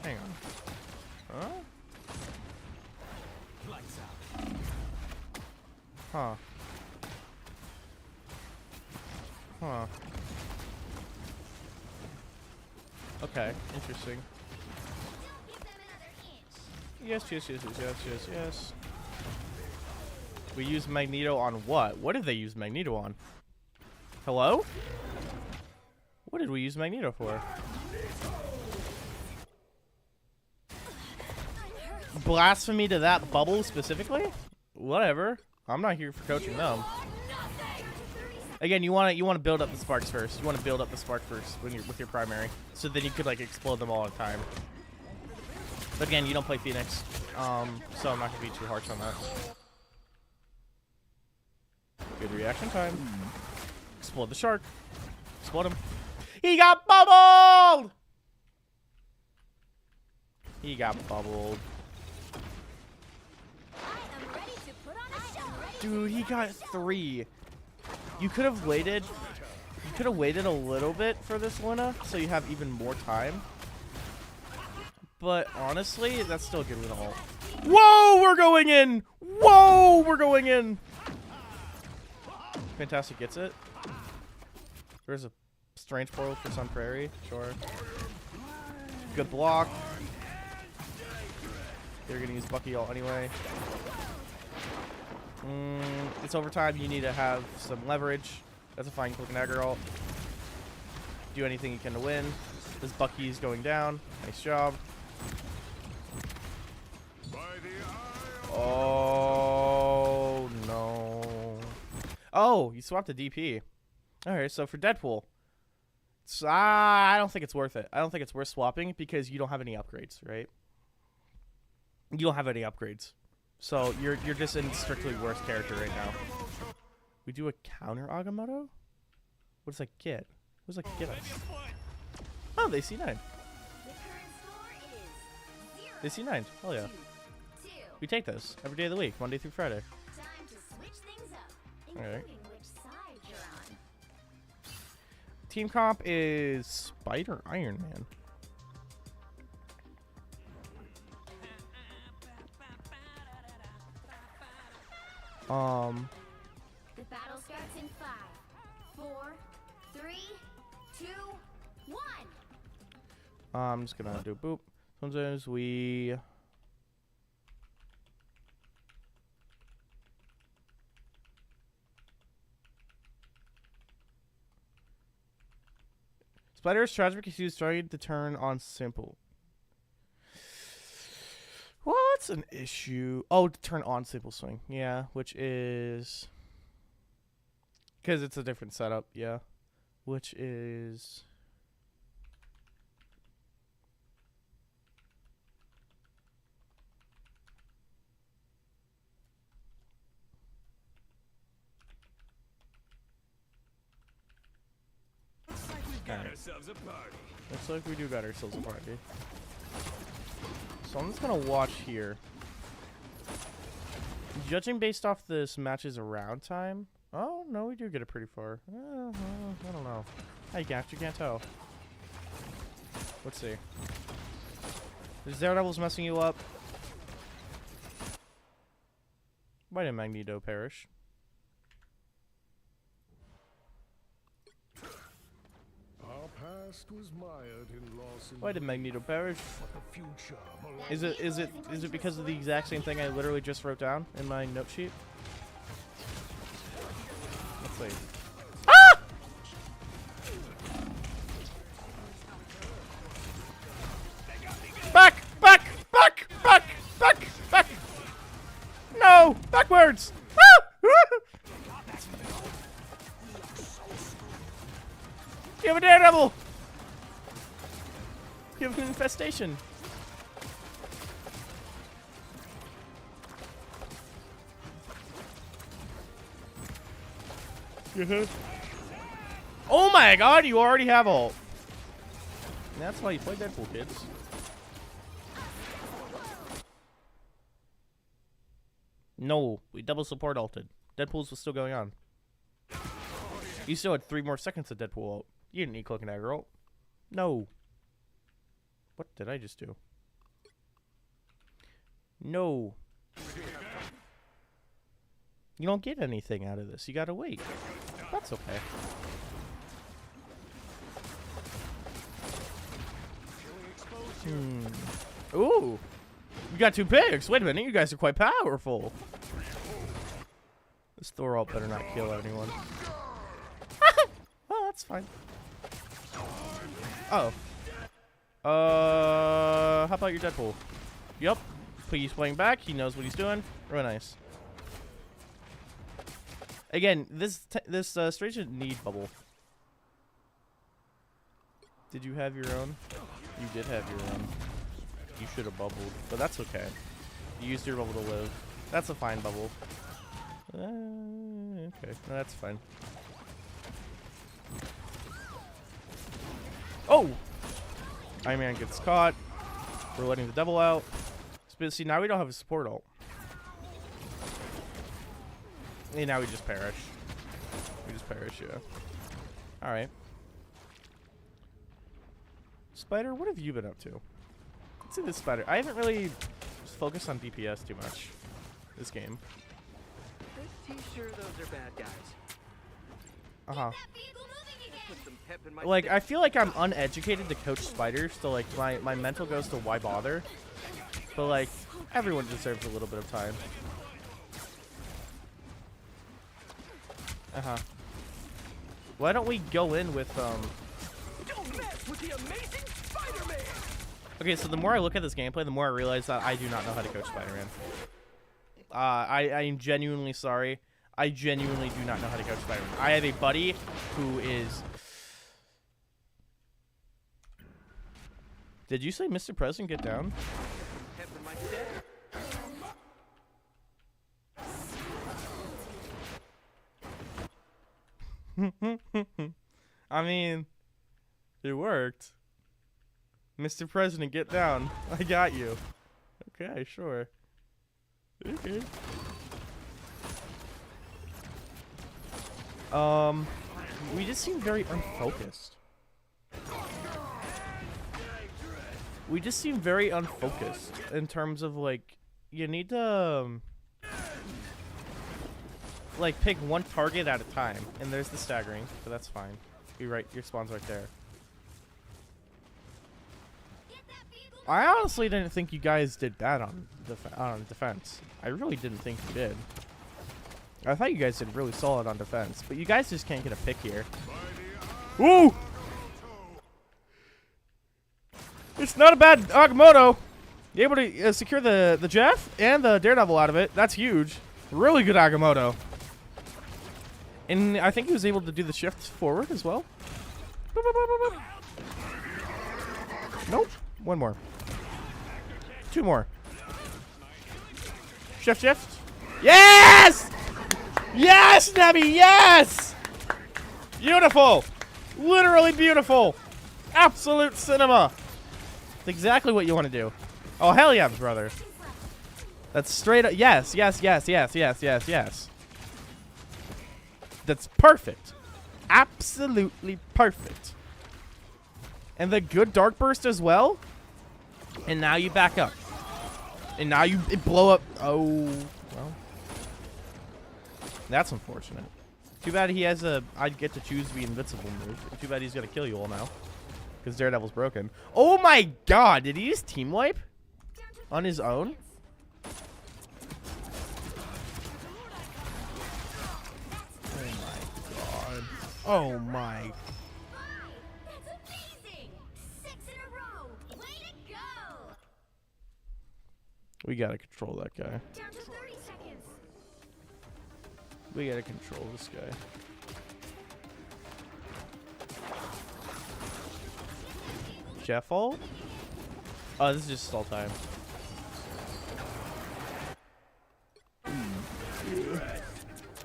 Hang on. Huh? Huh. Huh. Okay, interesting. Yes, yes, yes, yes, yes, yes, yes. We use Magneto on what? What did they use Magneto on? Hello? What did we use Magneto for? Blasphemy to that bubble specifically? Whatever. I'm not here for coaching them. Again, you want to build up the sparks first. You want to build up the spark first when you're with your primary, so then you could like explode them all at a time. But again, you don't play Phoenix, so I'm not gonna be too harsh on that. Good reaction time. Explode the shark. Explode him. He got bubbled. He got bubbled. Dude, he got 3. You could have waited. You could have waited a little bit for this Luna, so you have even more time. But honestly, that's still a good Luna ult. Whoa, we're going in! Whoa, we're going in! Fantastic gets it. There's a strange portal for Sun Prairie, sure. Good block. They're gonna use Bucky ult anyway. It's overtime. You need to have some leverage. That's a fine click and dagger ult. Do anything you can to win. This Bucky's going down. Nice job. Oh no. Oh, you swapped a DP. Alright, so for Deadpool. I don't think it's worth it. I don't think it's worth swapping because you don't have any upgrades, right? You don't have any upgrades. So you're just in strictly worst character right now. We do a counter Agamotto? What does that get? What does that get us? Oh, they C9. They C9. Hell yeah. We take those every day of the week, Monday through Friday. Alright. Team comp is Spider Iron Man. The battle starts in 5, 4, 3, 2, 1. I'm just gonna do boop. Sometimes we Spider's tragic because he was trying to turn on simple. Well, that's an issue. Oh, to turn on simple swing. Yeah, which is because it's a different setup. Yeah, which is looks like we do got ourselves a party. So I'm just gonna watch here. Judging based off this match's around time. Oh no, we do get it pretty far. I don't know. You can't tell. Let's see. Is Daredevil's messing you up? Why did Magneto perish? Why did Magneto perish? Is it because of the exact same thing I literally just wrote down in my note sheet? Let's see. Ah! Back! No! Backwards! Ah! You have a Daredevil! You have an infestation. Oh my god, you already have ult. That's why you play Deadpool, kids. No, we double support ulted. Deadpool's was still going on. You still had 3 more seconds of Deadpool ult. You didn't need Cloak and Dagger ult. No. What did I just do? No. You don't get anything out of this. You gotta wait. That's okay. Ooh. You got 2 pigs. Wait a minute. You guys are quite powerful. This Thoralt better not kill anyone. Well, that's fine. Oh. How about your Deadpool? Yep. He's playing back. He knows what he's doing. Really nice. Again, this stage didn't need bubble. Did you have your own? You did have your own. You should have bubbled, but that's okay. You used your bubble to live. That's a fine bubble. Okay, no, that's fine. Oh! Iron Man gets caught. We're letting the devil out. But see, now we don't have a support ult. And now we just perish. We just perish, yeah. Alright. Spider, what have you been up to? Let's see this Spider. I haven't really focused on DPS too much this game. Pretty sure those are bad guys. Uh-huh. Put some pep in my Like, step. I feel like I'm uneducated to coach spiders, so like my mental goes to why bother. But like, everyone deserves a little bit of time. Uh-huh. Why don't we go in with Don't mess with the amazing Spider-Man! Okay, so the more I look at this gameplay, the more I realize that I do not know how to coach Spider-Man. I am genuinely sorry. I genuinely do not know how to coach Spider-Man. I have a buddy who is... Did you say Mr. President get down? Pep in my step. I mean, it worked. Mr. President, get down. I got you. Okay, sure. Okay. We just seem very unfocused. We just seem very unfocused in terms of like, you need to like pick one target at a time, and there's the staggering, but that's fine. You're right, your spawn's right there. I honestly didn't think you guys did bad on defense. I really didn't think you did. I thought you guys did really solid on defense, but you guys just can't get a pick here. Woo! It's not a bad Agamotto. You able to secure the Jeff and the Daredevil out of it. That's huge. Really good Agamotto. And I think he was able to do the shift forward as well. Boop, boop, boop, boop, boop. Nope. One more. 2 more. Shift. Yes! Yes, Nebby! Yes! Beautiful! Literally beautiful! Absolute cinema! That's exactly what you want to do. Oh, hell yeah, brother. That's straight up. Yes. That's perfect. Absolutely perfect. And the good Dark Burst as well. And now you back up. And now you blow up. Oh, well. That's unfortunate. Too bad he has a I'd get to choose the invincible move. Too bad he's going to kill you all now. Because Daredevil's broken. Oh my god, did he use Team Wipe? On his own? Oh my. That's amazing! 6 in a row! Way to go! We gotta control that guy. Down to 30 seconds. We gotta control this guy. Jeff ult? Oh, this is just stall time.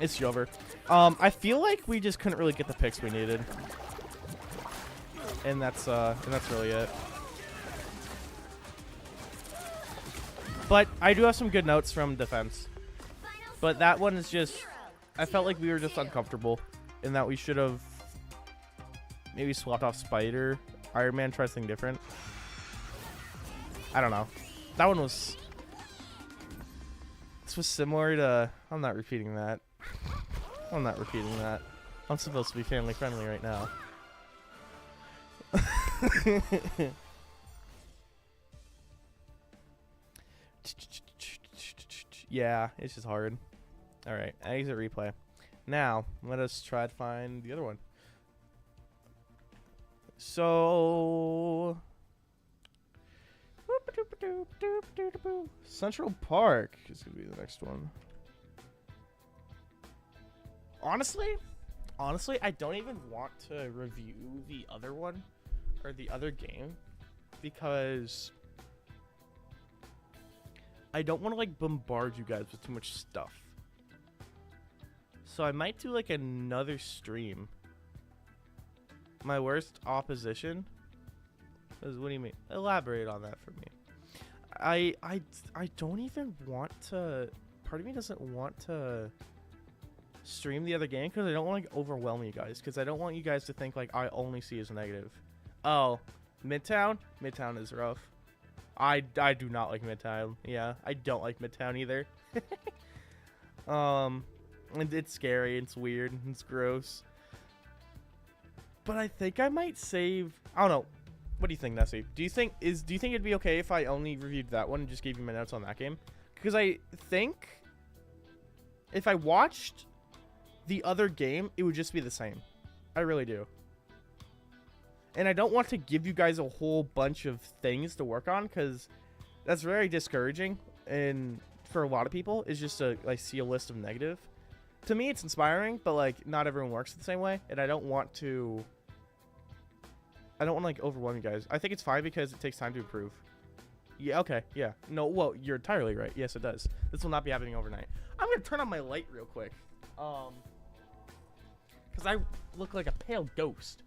It's over. I feel like we just couldn't really get the picks we needed. And that's really it. But I do have some good notes from defense. But that one is just, I felt like we were just uncomfortable in that we should have maybe swapped off Spider. Iron Man tries something different. I don't know. That one was, this was similar to. I'm not repeating that. I'm not repeating that. I'm supposed to be family friendly right now. Yeah, it's just hard. Alright, exit replay. Now, let us try to find the other one. So... Central Park is going to be the next one. Honestly, I don't even want to review the other one or the other game because I don't want to like bombard you guys with too much stuff. So I might do like another stream. My worst opposition? What do you mean? Elaborate on that for me. I don't even want to. Part of me doesn't want to stream the other game because I don't want to overwhelm you guys. Because I don't want you guys to think like I only see as negative. Oh, Midtown? Midtown is rough. I do not like Midtown. Yeah, I don't like Midtown either. And it's scary. It's weird. It's gross. But I think I might save. I don't know. What do you think, Nessie? Do you think it'd be okay if I only reviewed that one and just gave you my notes on that game? Because I think if I watched the other game, it would just be the same. I really do. And I don't want to give you guys a whole bunch of things to work on because that's very discouraging. And for a lot of people, it's just to like see a list of negative. To me, it's inspiring, but like not everyone works the same way, and I don't want to like overwhelm you guys. I think it's fine because it takes time to improve. Yeah, okay, yeah. No, well, you're entirely right. Yes, it does. This will not be happening overnight. I'm gonna turn on my light real quick. Because I look like a pale ghost.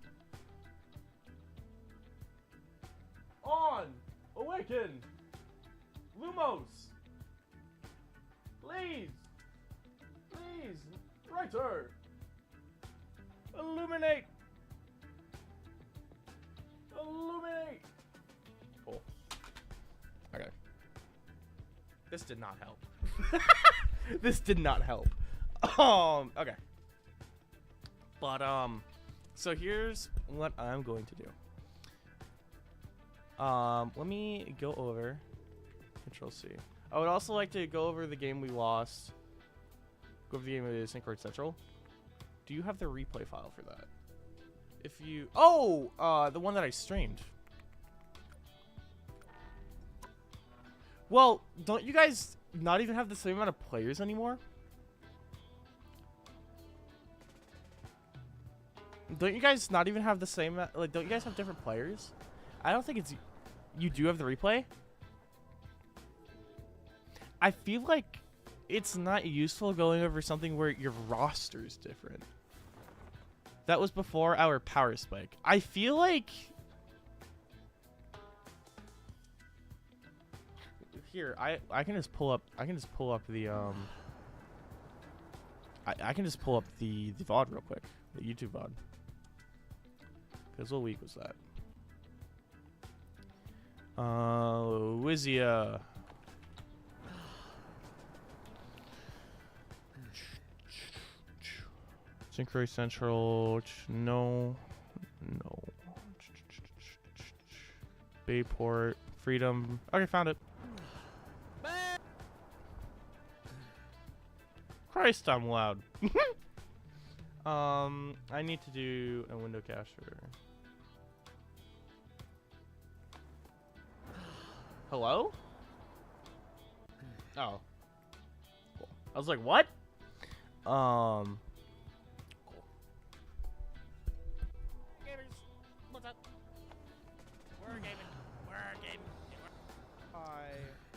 On! Awaken! Lumos! Please! Please! Brighter! Illuminate! Illuminate! Cool. Okay. This did not help. This did not help. Okay. But, so here's what I'm going to do. Let me go over Control C. I would also like to go over the game we lost. Go over the game with Synchroid Central. Do you have the replay file for that? If you... Oh! The one that I streamed. Well, don't you guys not even have the same amount of players anymore? Don't you guys not even have the same... Like, don't you guys have different players? I don't think it's... You do have the replay? I feel like it's not useful going over something where your roster is different. That was before our power spike. I feel like... Here, I can just pull up... I can just pull up the, I can just pull up the VOD real quick. The YouTube VOD. Because what week was that? Wizia. Synchroid Central. No. Bayport. Freedom. Okay, found it. Christ, I'm loud. I need to do a window cacher. Hello? Oh. Cool. I was like, what? Cool. Gamers, what's up? We're gaming. Hi.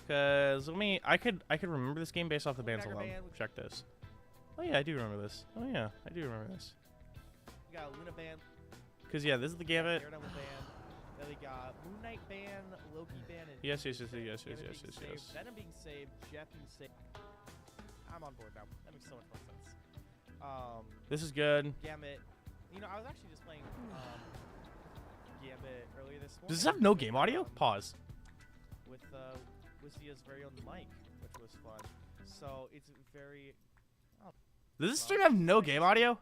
Cause I could remember this game based off the bands alone. Check this. Oh yeah, I do remember this. Oh yeah, I do remember this. We got Luna Band. Cause yeah, this is the Gambit. Daredevil Band. Then we got Moon Knight Band, Loki Band, and Yes. Venom being saved, Jeff being saved. I'm on board now. That makes so much more sense. This is good. Gambit. You know, I was actually just playing Gambit earlier this morning. Does this have no game audio? Pause. With Wizia's very own Mike, which was fun. So it's very. Does this stream have no game audio?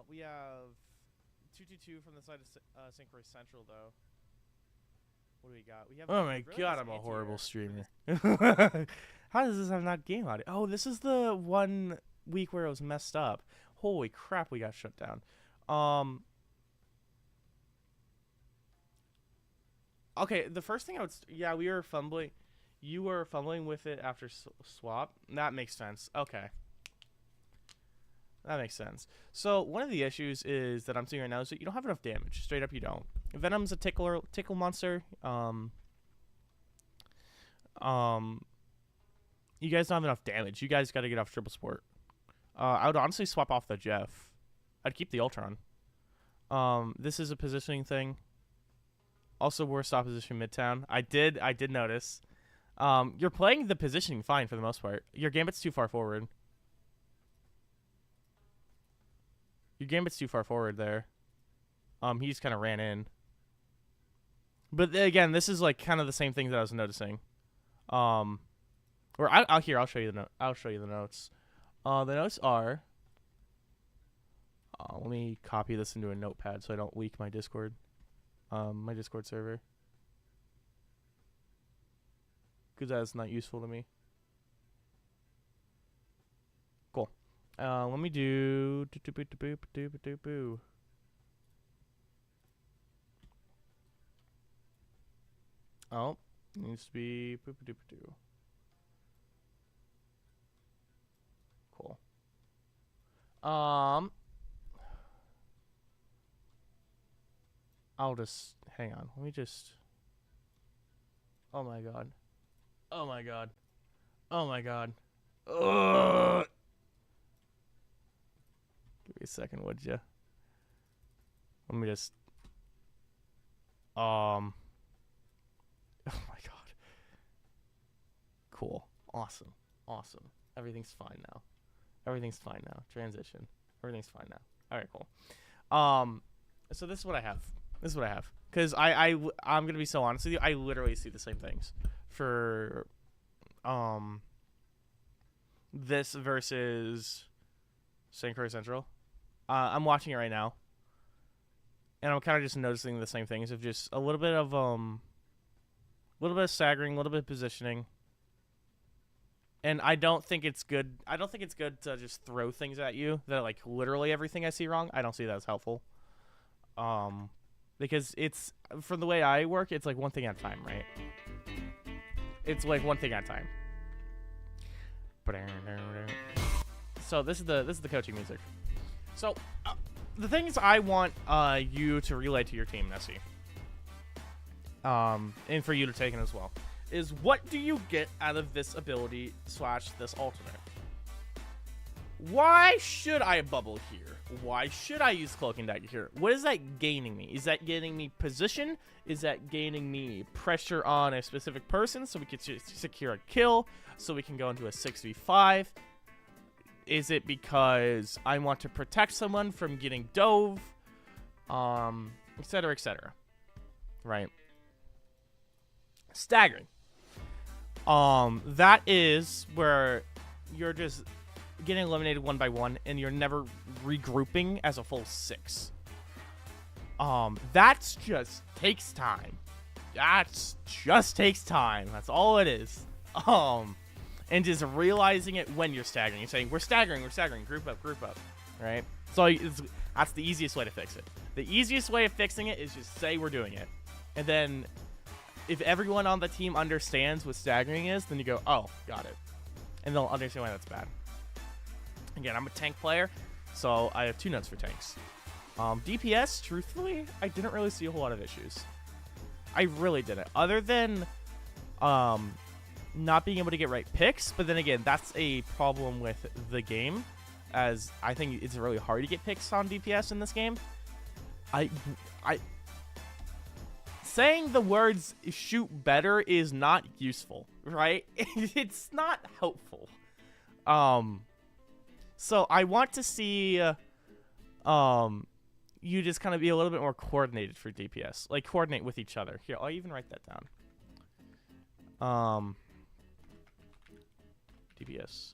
We have 222 from the side of St. Croix Central, though. What do we got? We have. Oh my really god, this I'm a anti-air horrible for streamer. this- How does this have not game audio? Oh, this is the one week where it was messed up. Holy crap, we got shut down. Okay, the first thing I would... yeah, we were fumbling. You were fumbling with it after swap. That makes sense. Okay. That makes sense. So, one of the issues is that I'm seeing right now is that you don't have enough damage. Straight up, you don't. Venom's a tickle monster. You guys don't have enough damage. You guys got to get off triple sport. I would honestly swap off the Jeff. I'd keep the Ultron. This is a positioning thing. Also, worst opposition Midtown. I did notice. You're playing the positioning fine for the most part. Your Gambit's too far forward. Your Gambit's too far forward there. He just kind of ran in. But again, this is like kind of the same thing that I was noticing. Or I'll show you the note. I'll show you the notes. The notes are. Let me copy this into a notepad so I don't leak my Discord. My Discord server. Because that's not useful to me. Cool. Let me do. Oh, needs to be. Cool. I'll just hang on. Let me just. Oh my god. Oh my god. Oh my god. Ugh. Give me a second, would you? Let me just. Oh my god. Cool. Awesome. Awesome. Everything's fine now. Everything's fine now. Transition. Everything's fine now. All right, cool. So this is what I have. This is what I have. Because I'm going to be so honest with you. I literally see the same things for this versus St. Croix Central. I'm watching it right now. And I'm kind of just noticing the same things of just a little bit of staggering, a little bit of positioning. And I don't think it's good. I don't think it's good to just throw things at you that like literally everything I see wrong. I don't see that as helpful. Because it's from the way I work, it's like one thing at a time, right? It's like one thing at a time. So this is the coaching music. So the things I want you to relay to your team, Nessie, and for you to take in as well, is what do you get out of this ability / this alternate? Why should I bubble here? Why should I use Cloak and Dagger here? What is that gaining me? Is that gaining me position? Is that gaining me pressure on a specific person so we can secure a kill, so we can go into a 6v5? Is it because I want to protect someone from getting dove? Etc., etc. Right? Staggering. That is where you're just getting eliminated one by one and you're never regrouping as a full 6. That's just takes time. That's just takes time. That's all it is. And just realizing it when you're staggering. You're saying, we're staggering, group up, right? So that's the easiest way to fix it. The easiest way of fixing it is just say we're doing it. And then if everyone on the team understands what staggering is, then you go, oh, got it. And they'll understand why that's bad. Again, I'm a tank player, so I have 2 notes for tanks. DPS, truthfully, I didn't really see a whole lot of issues. I really didn't. Other than not being able to get right picks, but then again, that's a problem with the game, as I think it's really hard to get picks on DPS in this game. Saying the words shoot better is not useful, right? It's not helpful. So I want to see you just kind of be a little bit more coordinated for DPS. Like, coordinate with each other. Here, I'll even write that down. CPS.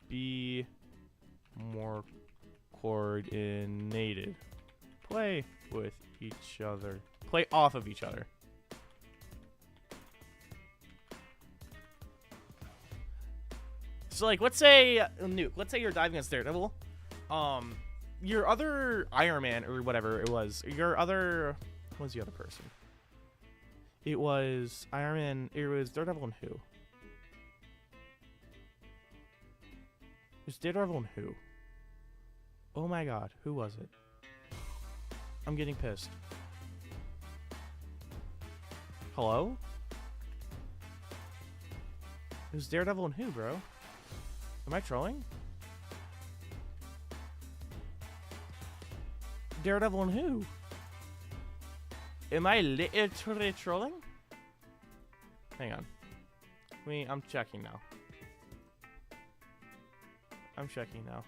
Be more coordinated. Play with each other. Play off of each other. So, like, let's say, Nuke, let's say you're diving against Daredevil. Your other Iron Man, or whatever it was, your other, what was the other person? It was Iron Man, it was Daredevil and who? It was Daredevil and who? Oh my god, who was it? I'm getting pissed. Hello? It was Daredevil and who, bro? Am I trolling? Daredevil and who? Am I literally trolling? Hang on. I'm checking now. I'm checking now.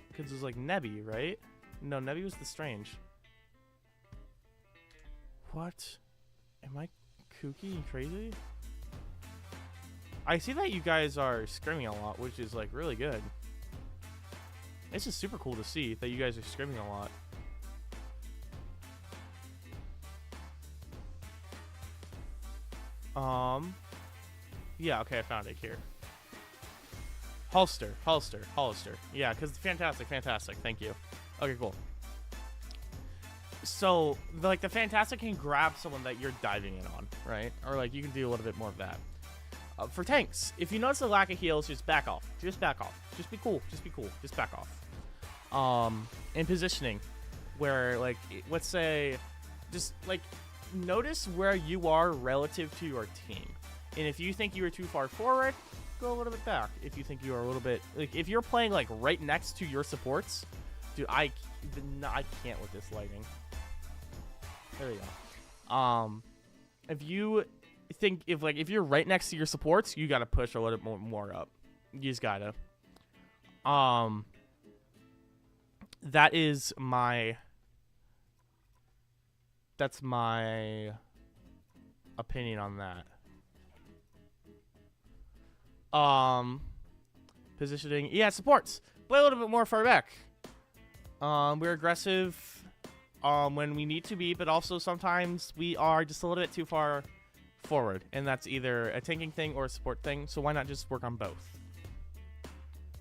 Because it was like Nebby, right? No, Nebby was the Strange. What? Am I kooky and crazy? I see that you guys are screaming a lot, which is like really good. It's just super cool to see that you guys are screaming a lot. Yeah, okay, I found it here. Holster. Yeah, because fantastic, thank you. Okay, cool. So, like, the Fantastic can grab someone that you're diving in on, right? Or, like, you can do a little bit more of that. For tanks, if you notice a lack of heals, just back off. Just back off. Just be cool. Just back off. In positioning, where, like, let's say, just, like, notice where you are relative to your team. And if you think you are too far forward, go a little bit back. If you think you are a little bit, like, if you're playing, like, right next to your supports, dude, I can't with this lighting. There we go. If you think, if you're right next to your supports, you gotta push a little bit more up. You just gotta. That's my opinion on that. Positioning, yeah, supports. Play a little bit more far back. We're aggressive when we need to be, but also sometimes we are just a little bit too far forward, and that's either a tanking thing or a support thing, so why not just work on both?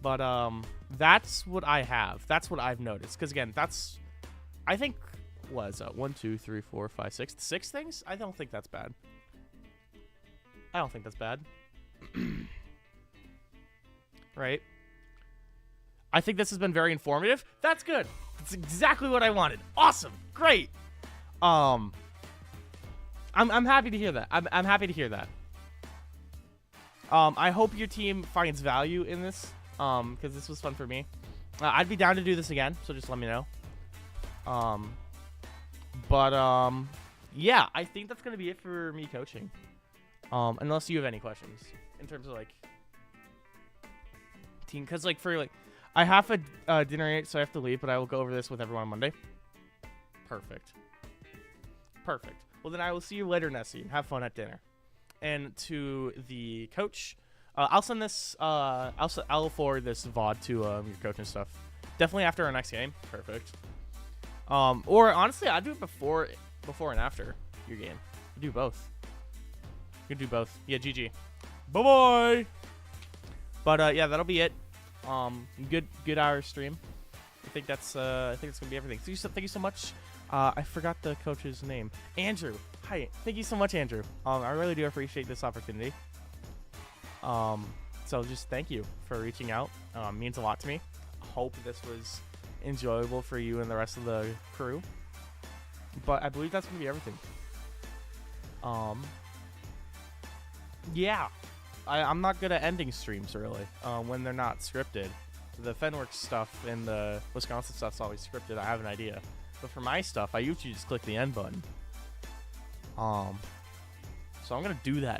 But that's what I have. That's what I've noticed, because again, that's, I think, what is that? 1, 2, 3, 4, 5, 6. 6 things? I don't think that's bad. Right? I think this has been very informative. That's good. That's exactly what I wanted. Awesome. Great. I'm happy to hear that. I'm happy to hear that. I hope your team finds value in this, because this was fun for me. I'd be down to do this again, so just let me know. Yeah, I think that's gonna be it for me coaching. Unless you have any questions in terms of like team, because like for like, I have a dinner date, so I have to leave, but I will go over this with everyone on Monday. Perfect. Well, then I will see you later, Nessie. Have fun at dinner. And to the coach, I'll send this. I'll forward this VOD to your coach and stuff. Definitely after our next game. Perfect. Or honestly, I'd do it before and after your game. Do both. You can do both. Yeah, GG. Bye bye. But yeah, that'll be it. Good hour stream. I think that's gonna be everything. Thank you so much. I forgot the coach's name. Andrew. Hi. Thank you so much, Andrew. I really do appreciate this opportunity. So just thank you for reaching out. Means a lot to me. Hope this was enjoyable for you and the rest of the crew. But I believe that's gonna be everything. Yeah. I'm not good at ending streams really when they're not scripted. The Fenworks stuff and the Wisconsin stuff's always scripted. I have an idea. But for my stuff, I usually just click the end button. So I'm going to do that